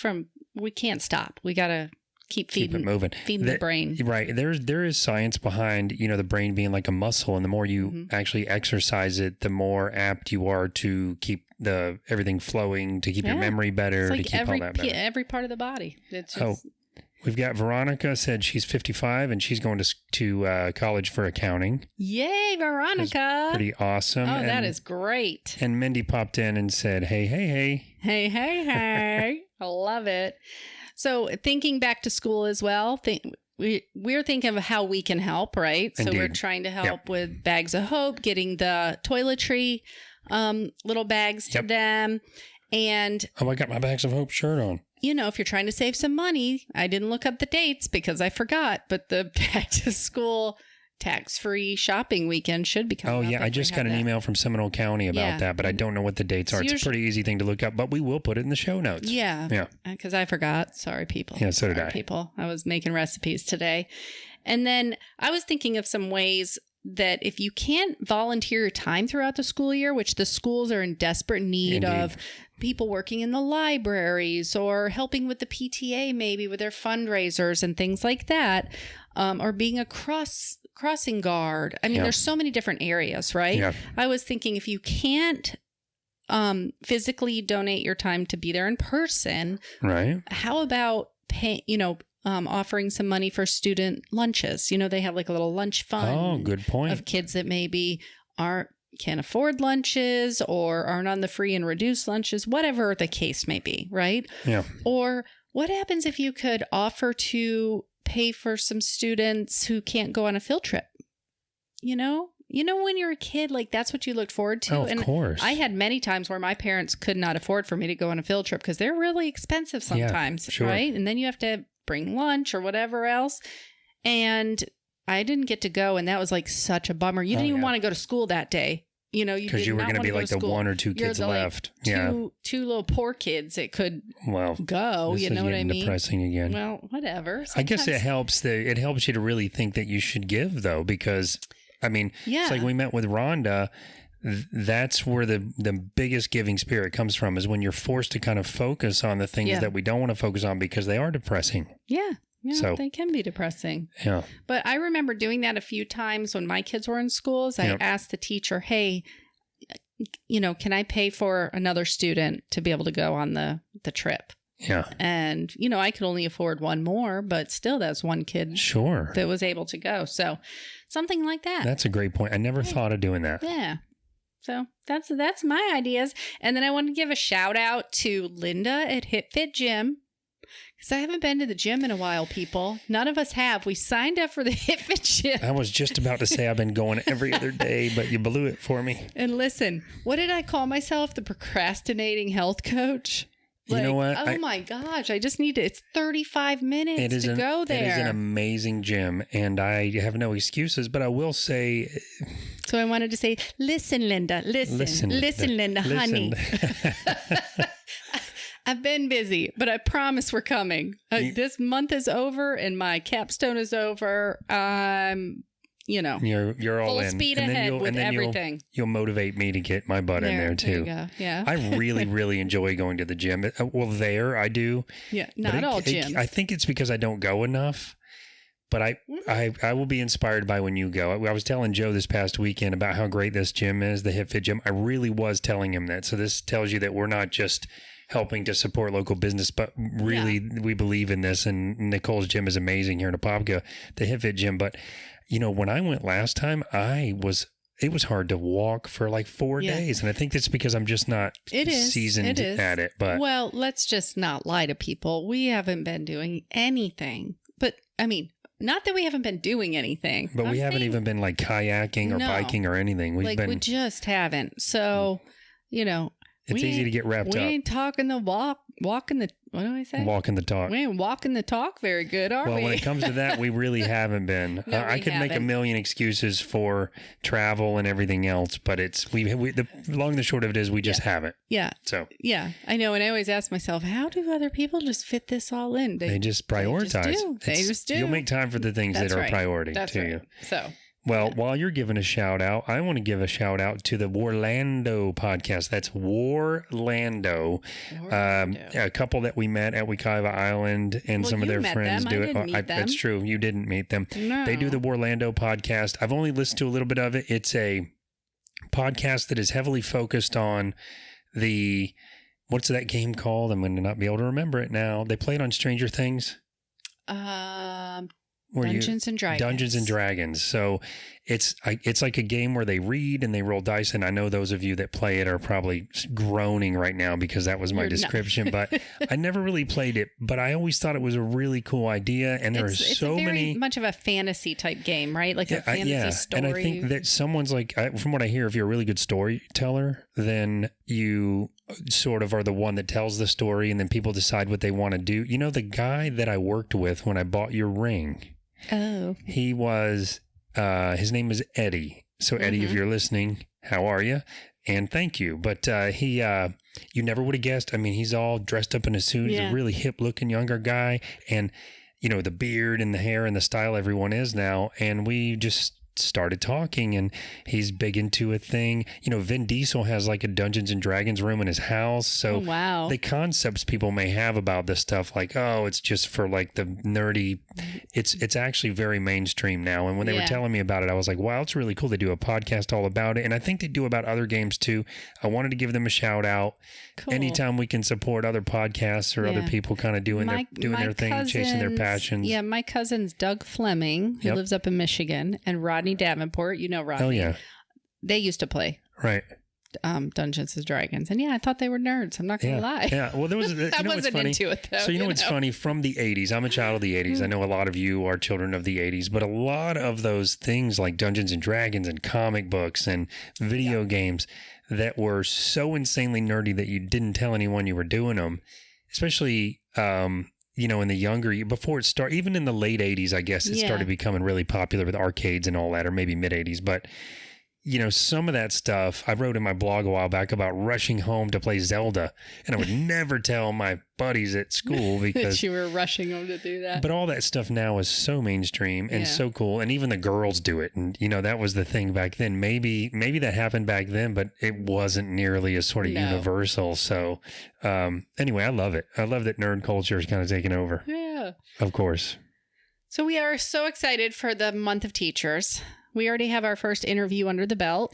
we can't stop. We got to keep it moving, feeding the brain. Right. There is science behind, the brain being like a muscle, and the more you actually exercise it, the more apt you are to keep everything flowing, to keep your memory better, like to keep all that better. Every part of the body. It's just... We've got Veronica said she's 55 and she's going to college for accounting. Yay, Veronica. That's pretty awesome. Oh, that is great. And Mindy popped in and said, hey. Hey. I love it. So thinking back to school as well, we're thinking of how we can help, right? Indeed. So we're trying to help with Bags of Hope, getting the toiletry little bags to them. And I got my Bags of Hope shirt on. You know, if you're trying to save some money, I didn't look up the dates because I forgot, but the back to school tax-free shopping weekend should be coming up. Oh, yeah. I just got an email from Seminole County about that, but I don't know what the dates are. It's a pretty easy thing to look up, but we will put it in the show notes. Yeah. Yeah. Because I forgot. Sorry, people. Yeah, so did I. People. I was making recipes today. And then I was thinking of some ways that if you can't volunteer your time throughout the school year, which the schools are in desperate need of people working in the libraries or helping with the PTA, maybe with their fundraisers and things like that, or being a crossing guard. I mean, there's so many different areas, right? Yeah. I was thinking if you can't physically donate your time to be there in person, right? How about offering some money for student lunches? You know, they have like a little lunch fund. Oh, good point. Of kids that maybe can't afford lunches or aren't on the free and reduced lunches, whatever the case may be, right? Yeah. Or what happens if you could offer to pay for some students who can't go on a field trip? You know, when you're a kid, like that's what you looked forward to. Oh, of course. I had many times where my parents could not afford for me to go on a field trip because they're really expensive sometimes, right? And then you have to bring lunch or whatever else. And I didn't get to go. And that was like such a bummer. You didn't even want to go to school that day. You know, because you were going to be like the one or two kids left. Two little poor kids that could go. You know what I mean? Depressing again. Well, whatever. Sometimes. I guess it helps. It helps you to really think that you should give, though, because I mean, it's like we met with Rhonda. That's where the biggest giving spirit comes from, is when you're forced to kind of focus on the things that we don't want to focus on because they are depressing. Yeah. Yeah, so, they can be depressing. Yeah. But I remember doing that a few times when my kids were in schools. I asked the teacher, hey, can I pay for another student to be able to go on the trip? Yeah. And, I could only afford one more, but still that's one kid that was able to go. So something like that. That's a great point. I never thought of doing that. Yeah. So that's my ideas. And then I want to give a shout out to Linda at HitFit Gym. Because I haven't been to the gym in a while, people. None of us have. We signed up for the HitFit Gym. I was just about to say I've been going every other day, but you blew it for me. And listen, what did I call myself? The procrastinating health coach? You know what? Oh my gosh, I just need to. It's 35 minutes to go there. It is an amazing gym, and I have no excuses, but I will say. So I wanted to say, listen, Linda, listen, Linda, honey. I've been busy, but I promise we're coming. This month is over and my capstone is over. You're all full in. Full speed ahead with everything. You'll motivate me to get my butt in there too. There you go. Yeah. I really, really enjoy going to the gym. Well, I do. Yeah, not all gyms. I think it's because I don't go enough. But I will be inspired by when you go. I was telling Joe this past weekend about how great this gym is, the HitFit Gym. I really was telling him that. So this tells you that we're not just helping to support local business, but really we believe in this. And Nicole's gym is amazing here in Apopka, the HitFit Gym. But, when I went last time, it was hard to walk for like 4 days. And I think that's because I'm just not seasoned at it. But well, let's just not lie to people. We haven't been doing anything. But I mean, not that we haven't been doing anything. But we haven't even been like kayaking or biking or anything. We just haven't. So, it's easy to get wrapped up. We ain't talking the walking the, what do I say? Walking the talk. We ain't walking the talk very good, are we? Well, when it comes to that, we really haven't been. No, I could make a million excuses for travel and everything else, but the long and the short of it is we just haven't. Yeah. So. Yeah, I know. And I always ask myself, how do other people just fit this all in? They just prioritize. They just do. You'll make time for the things that are a priority to you. So. Well, while you're giving a shout out, I want to give a shout out to the WARlando Podcast. That's WARlando. A couple that we met at Wekiva Island, and some of their friends do it. That's true. You didn't meet them. No. They do the WARlando Podcast. I've only listened to a little bit of it. It's a podcast that is heavily focused on what's that game called? I'm going to not be able to remember it now. They played on Stranger Things. Dungeons and Dragons. Dungeons and Dragons. So it's like a game where they read and they roll dice. And I know those of you that play it are probably groaning right now because that was my description. But I never really played it. But I always thought it was a really cool idea. And it's very much of a fantasy type game, right? Like a fantasy story. And I think that someone's like, from what I hear, if you're a really good storyteller, then you sort of are the one that tells the story, and then people decide what they want to do. You know, the guy that I worked with when I bought your ring. Oh. He was, his name is Eddie. So Eddie, if you're listening, how are you? And thank you. But you never would have guessed. I mean, he's all dressed up in a suit. He's a really hip looking younger guy. And, you know, the beard and the hair and the style everyone is now. And we just started talking, and he's big into a thing. You know, Vin Diesel has like a Dungeons and Dragons room in his house. So the concepts people may have about this stuff, like, oh, it's just for like the nerdy, it's actually very mainstream now. And when they were telling me about it, I was like, wow, it's really cool. They do a podcast all about it. And I think they do about other games too. I wanted to give them a shout out. Cool. Anytime we can support other podcasts or other people kind of doing their thing, chasing their passions. Yeah, my cousin's Doug Fleming, who lives up in Michigan, and Rodney Davenport, you know Rodney. Oh, yeah. They used to play. Right. Dungeons and Dragons. And I thought they were nerds. I'm not going to lie. Yeah. Well, there was, I wasn't into it though. So, you know what's funny? From the 80s, I'm a child of the 80s. I know a lot of you are children of the 80s, but a lot of those things like Dungeons and Dragons and comic books and video games that were so insanely nerdy that you didn't tell anyone you were doing them, especially, you know, in the younger, before it started, even in the late 80s, I guess it started becoming really popular with arcades and all that, or maybe mid 80s. But, you know, some of that stuff, I wrote in my blog a while back about rushing home to play Zelda. And I would never tell my buddies at school because you were rushing home to do that. But all that stuff now is so mainstream and so cool. And even the girls do it. And, you know, that was the thing back then. Maybe that happened back then, but it wasn't nearly as sort of universal. So anyway, I love it. I love that nerd culture is kind of taking over. Yeah. Of course. So we are so excited for the month of teachers. We already have our first interview under the belt.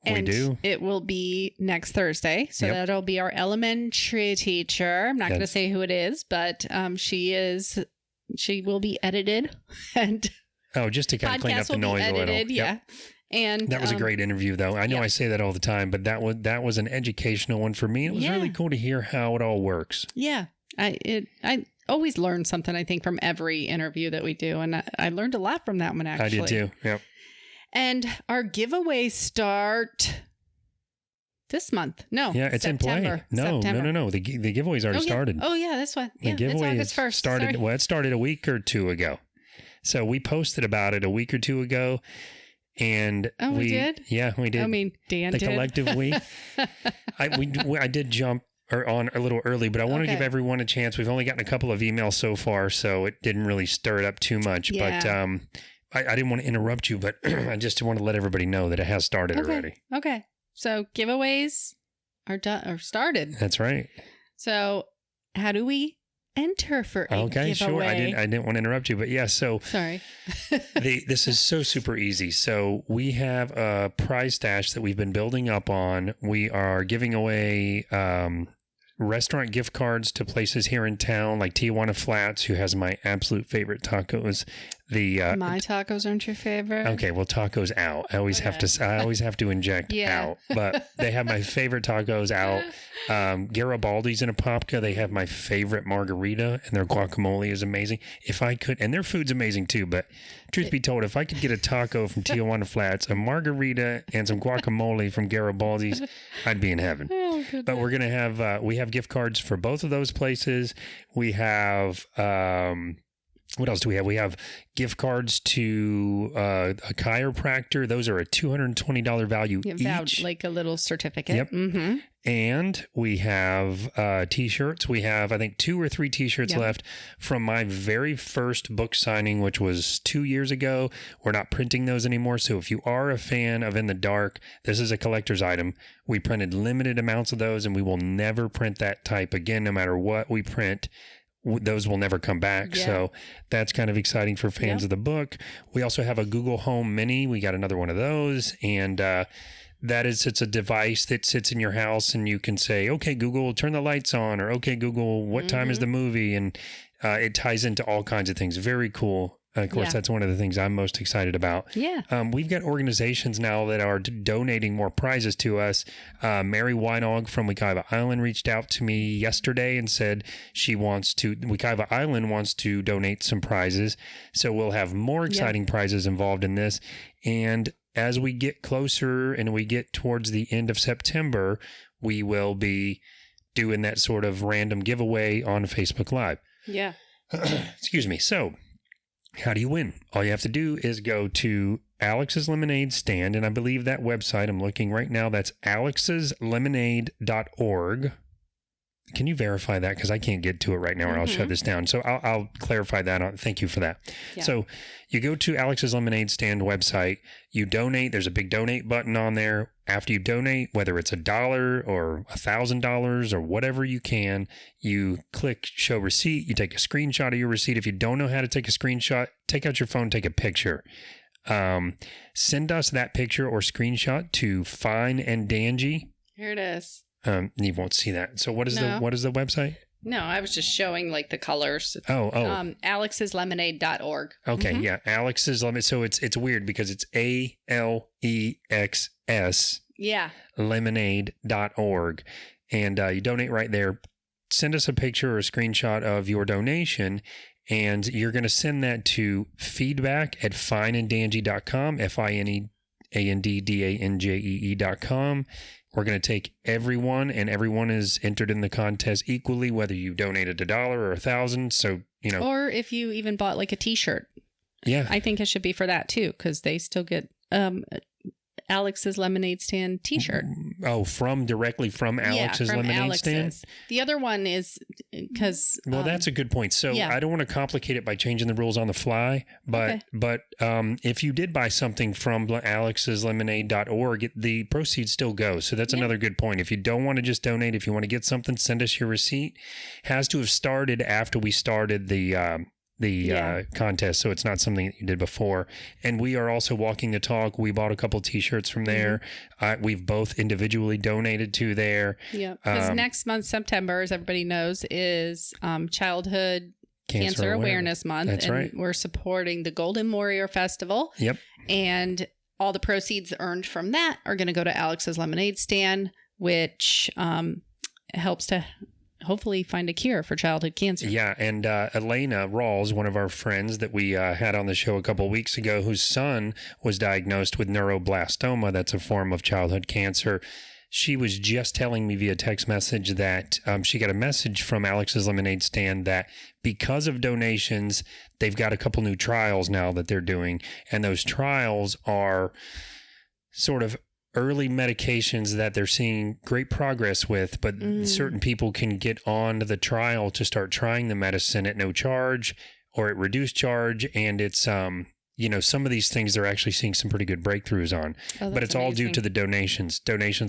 And we do. It will be next Thursday. So that'll be our elementary teacher. I'm not going to say who it is, but she will be edited. And just to kind of clean up the noise a little. Yeah. And that was a great interview, though. I know I say that all the time, but that was an educational one for me. It was really cool to hear how it all works. Yeah. I always learn something, I think, from every interview that we do. And I learned a lot from that one, actually. I did too. Yep. And our giveaways start this month. No. Yeah, it's September. in play. No. The giveaways already started. Oh, yeah, this one. The giveaway it's August 1st. Started. Well, it started a week or two ago. So we posted about it a week or two ago. And we did? Yeah, we did. I mean, Dan did. The collective we. I did jump on a little early, but I want to give everyone a chance. We've only gotten a couple of emails so far, so it didn't really stir it up too much. Yeah. But I didn't want to interrupt you, but I just want to let everybody know that it has started already. Okay. So giveaways are started. That's right. So how do we enter for a giveaway? Sure. I didn't want to interrupt you, but yeah. So sorry. This is so super easy. So we have a prize stash that we've been building up on. We are giving away restaurant gift cards to places here in town, like Tijuana Flats, who has my absolute favorite tacos. My tacos aren't your favorite. Okay, well, tacos out. I always have to inject out, but they have my favorite tacos out. Garibaldi's in Apopka. They have my favorite margarita, and their guacamole is amazing. If I could, and their food's amazing too. But truth be told, if I could get a taco from Tijuana Flats, a margarita, and some guacamole from Garibaldi's, I'd be in heaven. Oh, but we're gonna have we have gift cards for both of those places. We have. What else do we have? We have gift cards to a chiropractor. Those are a $220 value each. Like a little certificate. Yep. Mm-hmm. And we have T-shirts. We have, I think, 2 or 3 T-shirts left from my very first book signing, which was 2 years ago. We're not printing those anymore. So if you are a fan of In the Dark, this is a collector's item. We printed limited amounts of those, and we will never print that type again, no matter what we print. Those will never come back. Yeah. So that's kind of exciting for fans of the book. We also have a Google Home Mini. We got another one of those. And it's a device that sits in your house, and you can say, okay, Google, turn the lights on, or okay, Google, what time is the movie? And it ties into all kinds of things. Very cool. Of course, Yeah. that's one of the things I'm most excited about. Yeah. We've got organizations now that are donating more prizes to us. Mary Weinog from Wekiva Island reached out to me yesterday and said Wekiva Island wants to donate some prizes. So we'll have more exciting prizes involved in this. And as we get closer and we get towards the end of September, we will be doing that sort of random giveaway on Facebook Live. Yeah. Excuse me. So, how do you win? All you have to do is go to Alex's Lemonade Stand, and I believe that website, I'm looking right now, that's alexslemonade.org. Can you verify that? Because I can't get to it right now, or I'll shut this down. So I'll clarify that. Thank you for that. Yeah. So you go to Alex's Lemonade Stand website, you donate. There's a big donate button on there. After you donate, whether it's $1 or $1,000 or whatever you can, you click show receipt. You take a screenshot of your receipt. If you don't know how to take a screenshot, take out your phone, take a picture. Send us that picture or screenshot to Fine and Dangy. Here it is. You won't see that. So what is No. the website? No, I was just showing like the colors. alexslemonade.org. Okay, yeah, Alex's Lemonade. So it's weird because it's ALEXS Yeah. lemonade.org, and you donate right there. Send us a picture or a screenshot of your donation, and you're going to send that to feedback@fineanddangy.com, FINEANDDANJEE.com. We're going to take everyone, and everyone is entered in the contest equally, whether you donated $1 or $1,000. So, Or if you even bought like a t-shirt. yeah. I think it should be for that too, because they still get Alex's Lemonade Stand t-shirt. Oh, directly from Alex's from Lemonade Alex's. Stand? The other one is because... Well, that's a good point. So I don't want to complicate it by changing the rules on the fly, but if you did buy something from alexslemonade.org, the proceeds still go. So that's another good point. If you don't want to just donate, if you want to get something, send us your receipt. Has to have started after we started the contest, so it's not something that you did before. And we are also walking the talk. We bought a couple t-shirts from there. We've both individually donated to there. Yeah, because next month, September, as everybody knows, is Childhood Cancer Awareness Month. That's right. We're supporting the Golden Warrior Festival. Yep. And all the proceeds earned from that are going to go to Alex's Lemonade Stand, which helps to hopefully find a cure for childhood cancer. Yeah, and Elena Rawls, one of our friends that we had on the show a couple of weeks ago, whose son was diagnosed with neuroblastoma. That's a form of childhood cancer. She was just telling me via text message that she got a message from Alex's Lemonade Stand that because of donations, they've got a couple new trials now that they're doing. And those trials are sort of early medications that they're seeing great progress with, but certain people can get on the trial to start trying the medicine at no charge or at reduced charge. And it's, some of these things they're actually seeing some pretty good breakthroughs on, but it's all due to the donations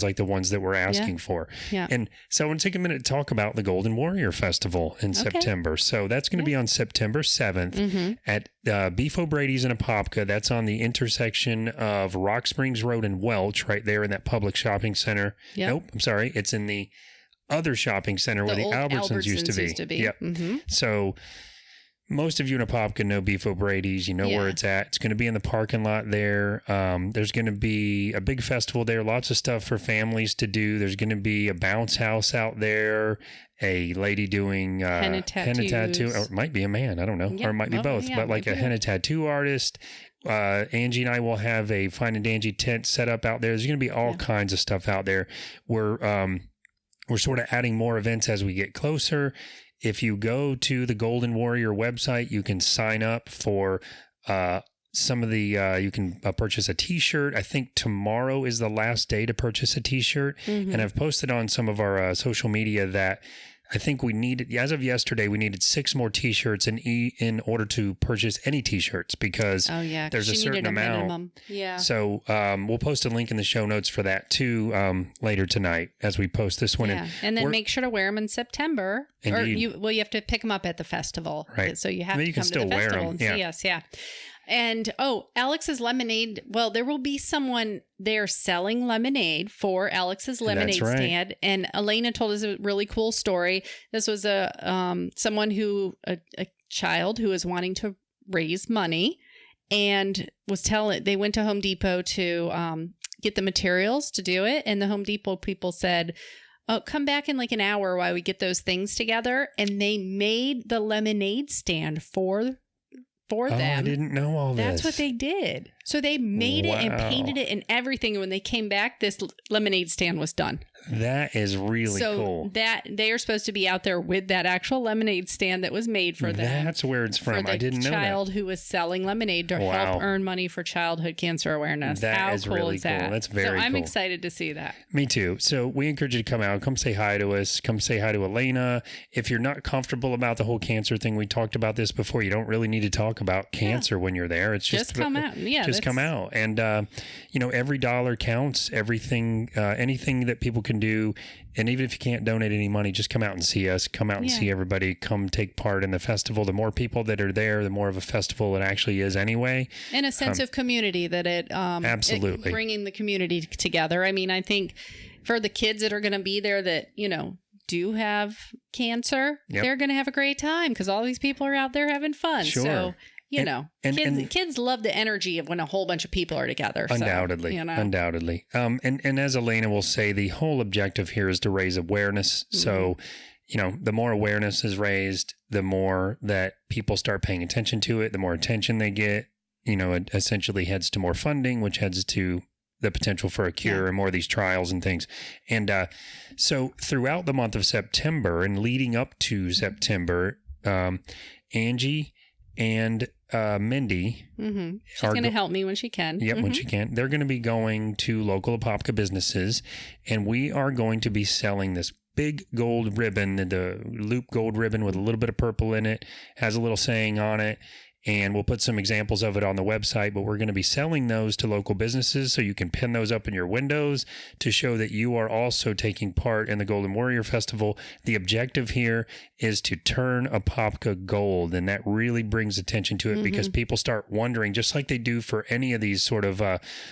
like the ones that we're asking for. Yeah. And so I want to take a minute to talk about the Golden Warrior Festival in September. So that's going to be on September 7th at Beef O'Brady's in Apopka. That's on the intersection of Rock Springs Road and Welch, right there in that public shopping center. Yep. Nope, I'm sorry. It's in the other shopping center where the Albertsons used to be. Yep. So most of you in Apopka know Beef O'Brady's. You know where it's at. It's going to be in the parking lot there. There's going to be a big festival there. Lots of stuff for families to do. There's going to be a bounce house out there. A lady doing henna tattoo. Or it might be a man. I don't know. Or it might be both. But like a henna tattoo artist. Angie and I will have a Fine and Dangy tent set up out there. There's going to be all kinds of stuff out there. We're sort of adding more events as we get closer. If you go to the Golden Warrior website, you can sign up for some of the, you can purchase a t-shirt. I think tomorrow is the last day to purchase a t-shirt. And I've posted on some of our social media that I think we needed, as of yesterday, we needed 6 more t-shirts in order to purchase any t-shirts because there's a certain amount. Minimum. Yeah. So we'll post a link in the show notes for that too later tonight as we post this one. Yeah. And then make sure to wear them in September. Indeed. Or you have to pick them up at the festival. Right. So you have to can come still to the wear festival them. and see us. Yeah. And Alex's Lemonade. Well, there will be someone there selling lemonade for Alex's Lemonade Stand. And Elena told us a really cool story. This was a child who is wanting to raise money, and they went to Home Depot to get the materials to do it. And the Home Depot people said, oh, come back in like an hour while we get those things together. And they made the lemonade stand for them. I didn't know all this. That's what they did. So they made it and painted it and everything. And when they came back, this lemonade stand was done. That is really cool. So that they are supposed to be out there with that actual lemonade stand that was made for them. That's where it's from. I didn't know that. For the child who was selling lemonade to help earn money for childhood cancer awareness. That is really cool. That's very cool. So I'm excited to see that. Me too. So we encourage you to come out. Come say hi to us. Come say hi to Elena. If you're not comfortable about the whole cancer thing, we talked about this before. You don't really need to talk about cancer when you're there. It's just come out. Yeah, just come out. And, every dollar counts. Everything, anything that people can do. And even if you can't donate any money, just come out and see us. Come out and see everybody. Come take part in the festival. The more people that are there, the more of a festival it actually is anyway. And a sense of community that it absolutely bringing the community together. I mean, I think for the kids that are going to be there that, do have cancer, they're going to have a great time because all these people are out there having fun. Sure. So, kids love the energy of when a whole bunch of people are together. Undoubtedly. Undoubtedly. And as Elena will say, the whole objective here is to raise awareness. Mm-hmm. So, the more awareness is raised, the more that people start paying attention to it, the more attention they get, it essentially heads to more funding, which heads to the potential for a cure and more of these trials and things. And so throughout the month of September and leading up to September, Angie and Mindy she's going to help me when she can. Yep, when she can. They're going to be going to local Apopka businesses, and we are going to be selling this big gold ribbon, the loop gold ribbon with a little bit of purple in it, has a little saying on it. And we'll put some examples of it on the website, but we're going to be selling those to local businesses so you can pin those up in your windows to show that you are also taking part in the Golden Warrior Festival. The objective here is to turn Apopka gold, and that really brings attention to it because people start wondering, just like they do for any of these sort of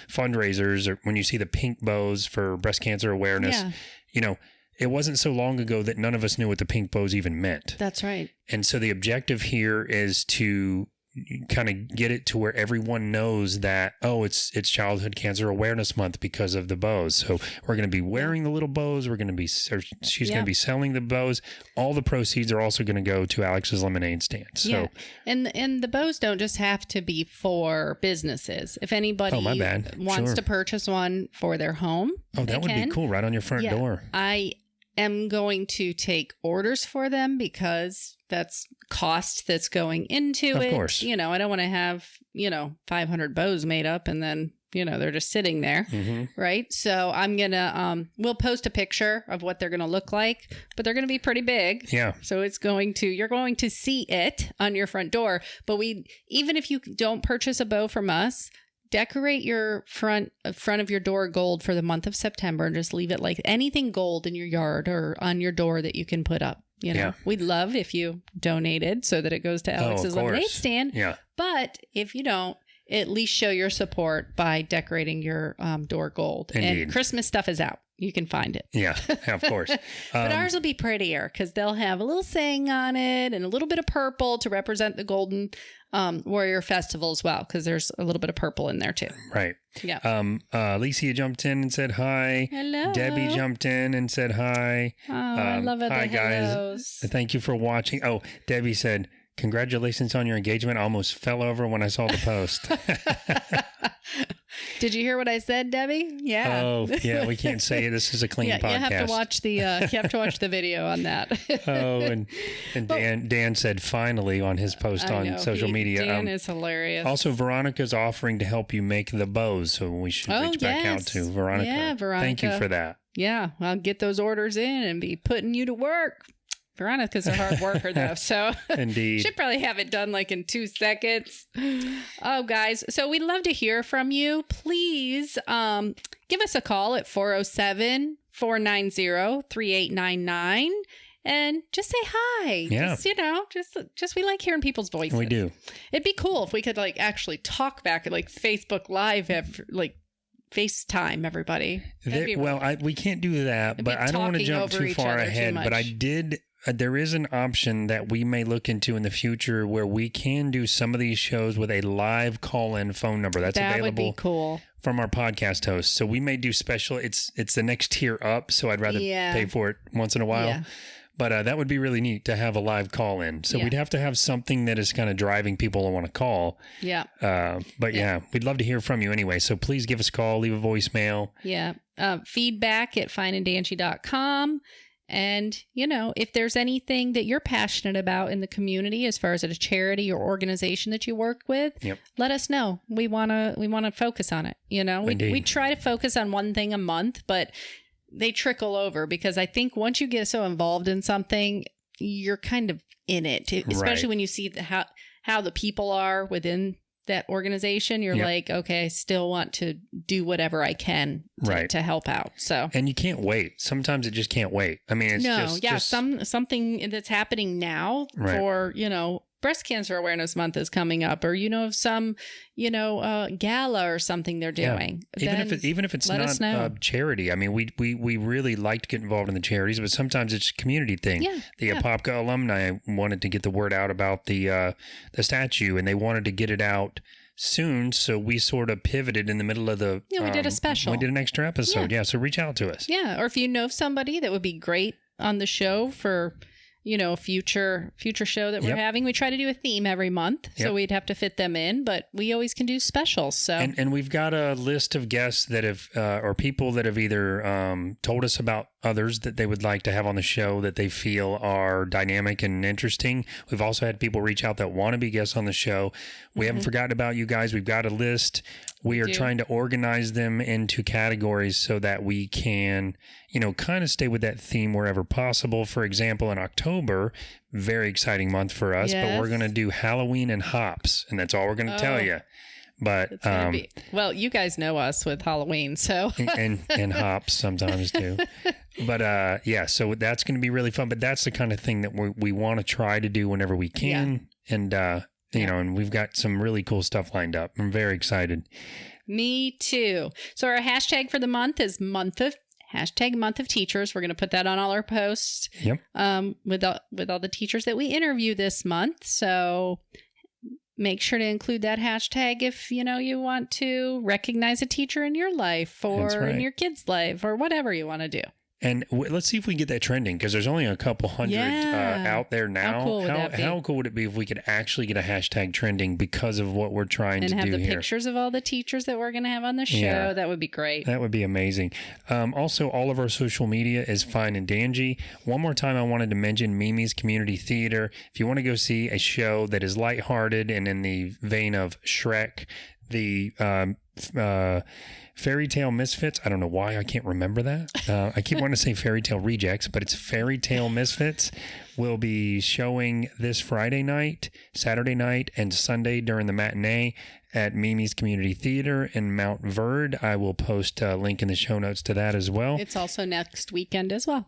fundraisers, or when you see the pink bows for breast cancer awareness, it wasn't so long ago that none of us knew what the pink bows even meant. That's right. And so the objective here is to kind of get it to where everyone knows that, it's Childhood Cancer Awareness Month because of the bows. So we're going to be wearing the little bows. She's going to be selling the bows. All the proceeds are also going to go to Alex's lemonade stand. So, and the bows don't just have to be for businesses. If anybody wants to purchase one for their home, that would be cool, right on your front door. I am going to take orders for them because that's cost that's going into it. Of course. I don't want to have, 500 bows made up and then, they're just sitting there. Mm-hmm. Right. So I'm going to, we'll post a picture of what they're going to look like, but they're going to be pretty big. Yeah. So you're going to see it on your front door. But even if you don't purchase a bow from us, decorate your front of your door gold for the month of September and just leave it like anything gold in your yard or on your door that you can put up. We'd love if you donated so that it goes to Alex's lemonade stand. Yeah. But if you don't, at least show your support by decorating your door gold. Indeed. And Christmas stuff is out. You can find it. Yeah, of course. But ours will be prettier because they'll have a little saying on it and a little bit of purple to represent the Golden Warrior Festival as well, because there's a little bit of purple in there too. Right. Yeah. Alicia jumped in and said hi. Hello. Debbie jumped in and said hi. Oh, I love it. Hi, guys. Thank you for watching. Oh, Debbie said, congratulations on your engagement. I almost fell over when I saw the post. Did you hear what I said, Debbie? Yeah. Oh, yeah. We can't say it. This is a clean podcast. You have to watch the video on that. And Dan said finally on his post on social media. Dan is hilarious. Also, Veronica's offering to help you make the bows, so we should reach back out to Veronica. Yeah, Veronica. Thank you for that. Yeah, I'll get those orders in and be putting you to work. Veronica's a hard worker, though, so Indeed. Should probably have it done like in 2 seconds. Oh, guys, so we'd love to hear from you. Please give us a call at 407-490-3899 and just say hi. Yeah. Just we like hearing people's voices. We do. It'd be cool if we could actually talk back at Facebook Live, FaceTime everybody. We can't do that, but I don't want to jump too far ahead. But I did there is an option that we may look into in the future where we can do some of these shows with a live call-in phone number. That available would be cool. From our podcast hosts. So we may do special. It's the next tier up, so I'd rather pay for it once in a while. Yeah. But that would be really neat to have a live call-in. So we'd have to have something that is kind of driving people to want to call. Yeah. But we'd love to hear from you anyway. So please give us a call, leave a voicemail. Yeah. Feedback at fineandangie.com. And, if there's anything that you're passionate about in the community, as far as a charity or organization that you work with, let us know. We want to focus on it. We try to focus on one thing a month, but they trickle over, because I think once you get so involved in something, you're kind of in it, especially when you see how the people are within that organization. You're like, okay, I still want to do whatever I can to help out. So, and you can't wait. Sometimes it just can't wait. I mean, it's something that's happening now for, Breast Cancer Awareness Month is coming up, or some gala or something they're doing. Even if it's not a charity. I mean, we really like to get involved in the charities, but sometimes it's a community thing. The Apopka alumni wanted to get the word out about the statue, and they wanted to get it out soon, so we sort of pivoted in the middle of the. We did a special. We did an extra episode. So reach out to us. Yeah, or if you know somebody that would be great on the show for. A future show that we're having. We try to do a theme every month, so we'd have to fit them in, but we always can do specials. So, and we've got a list of guests that have, or people that have either told us about others that they would like to have on the show that they feel are dynamic and interesting. We've also had people reach out that want to be guests on the show. We haven't forgotten about you guys. We've got a list. We are trying to organize them into categories so that we can, kind of stay with that theme wherever possible. For example, in October, very exciting month for us, but we're going to do Halloween and hops, and that's all we're going to tell you. But well, you guys know us with Halloween, so and hops sometimes too. But so that's going to be really fun. But that's the kind of thing that we want to try to do whenever we can, and and we've got some really cool stuff lined up. I'm very excited. Me too. So our hashtag for the month is month of teachers. We're going to put that on all our posts. Yep. With all the teachers that we interview this month. So make sure to include that hashtag if you want to recognize a teacher in your life or in your kid's life or whatever you want to do. And let's see if we can get that trending, because there's only a couple hundred out there now. How cool would it be if we could actually get a hashtag trending because of what we're trying to do here? And have the pictures of all the teachers that we're going to have on the show. Yeah. That would be great. That would be amazing. Also, all of our social media is Fine and Dangy. One more time, I wanted to mention Mimi's Community Theater. If you want to go see a show that is lighthearted and in the vein of Shrek, the Fairy Tale Misfits. I don't know why I can't remember that. I keep wanting to say Fairy Tale Rejects, but it's Fairy Tale Misfits. Will be showing this Friday night, Saturday night, and Sunday during the matinee at Mimi's Community Theater in Mount Verde. I will post a link in the show notes to that as well. It's also next weekend as well.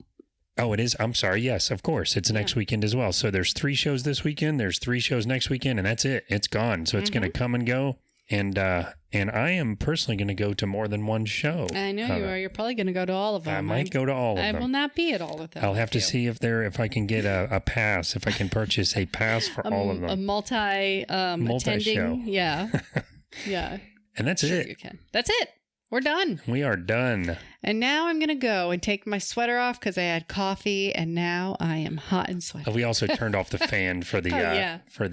Oh, it is? I'm sorry. Yes, of course. It's next weekend as well. So there's 3 shows this weekend. There's 3 shows next weekend, and that's it. It's gone. So it's going to come and go. And I am personally going to go to more than one show. I know you are. You're probably going to go to all of them. I might go to all of them. I will not be at all of them. I'll have to see if I can get a pass, if I can purchase a pass for all of them. A multi-show. Yeah. Yeah. And that's it. You can. That's it. We're done. We are done. And now I'm going to go and take my sweater off because I had coffee, and now I am hot and sweaty. We also turned off the fan for the for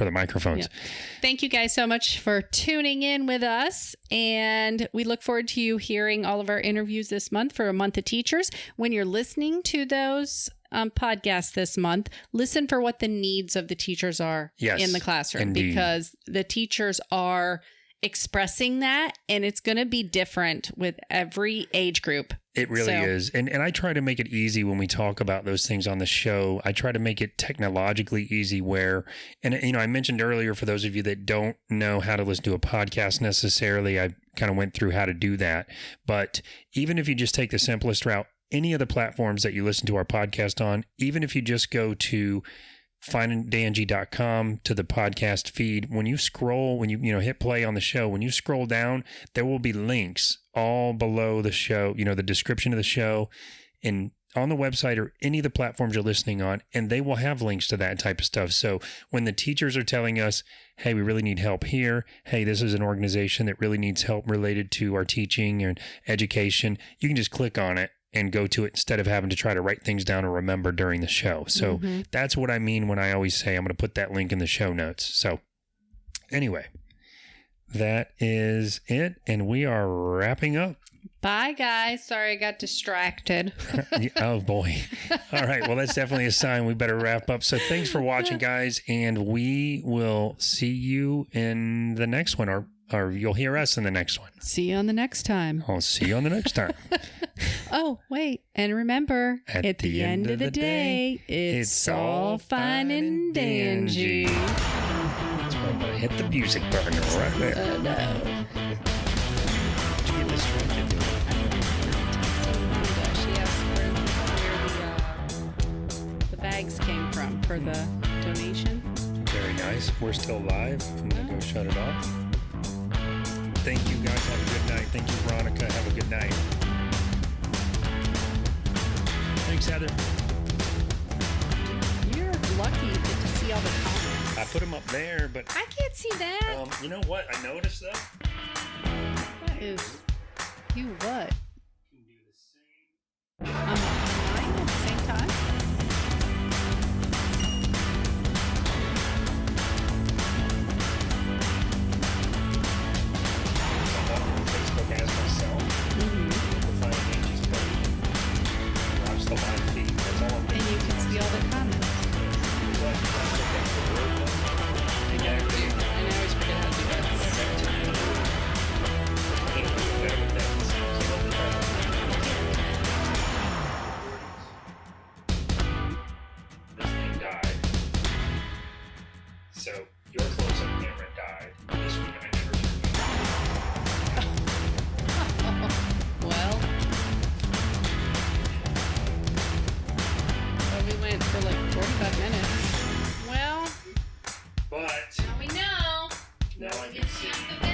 the microphones. Yeah. Thank you guys so much for tuning in with us. And we look forward to you hearing all of our interviews this month for a month of teachers. When you're listening to those podcasts this month, listen for what the needs of the teachers are in the classroom. Indeed. Because the teachers are expressing that, and it's going to be different with every age group. It really is. And I try to make it easy when we talk about those things on the show. I try to make it technologically easy I mentioned earlier, for those of you that don't know how to listen to a podcast necessarily, I kind of went through how to do that. But even if you just take the simplest route, any of the platforms that you listen to our podcast on, even if you just go to fineandangie.com to the podcast feed, when you scroll, when you hit play on the show, when you scroll down, there will be links all below the show, the description of the show, and on the website or any of the platforms you're listening on, and they will have links to that type of stuff. So when the teachers are telling us, hey, we really need help here. Hey, this is an organization that really needs help related to our teaching and education. You can just click on it and go to it instead of having to try to write things down or remember during the show. So that's what I mean when I always say I'm going to put that link in the show notes. So anyway, that is it. And we are wrapping up. Bye, guys. Sorry, I got distracted. Oh, boy. All right. Well, that's definitely a sign we better wrap up. So thanks for watching, guys. And we will see you in the next one, or you'll hear us in the next one. See you on the next time. I'll see you on the next time. Oh, wait. And remember, at the end of the day, it's all fine and dandy. That's why I'm going to hit the music button right there. Oh, no. Did you get this one to do it? She asked where the bags came from for the donation. Very nice. We're still live. I'm going to go shut it off. Thank you, guys. Have a good night. Thank you, Veronica. Have a good night. Thanks, Heather. You're lucky you get to see all the comments. I put them up there, but I can't see that. you know what? I noticed though. That is you what? You can do the same. Mine at the same time. Facebook as myself. Find Angie's page. Watch the live feed. That's all I'm And you can see all the comments. I always forget how to do that. This thing died. So your close-up camera died. This one I never Well, we went for like 45 minutes. Well, But now we know. now I We can can see. count the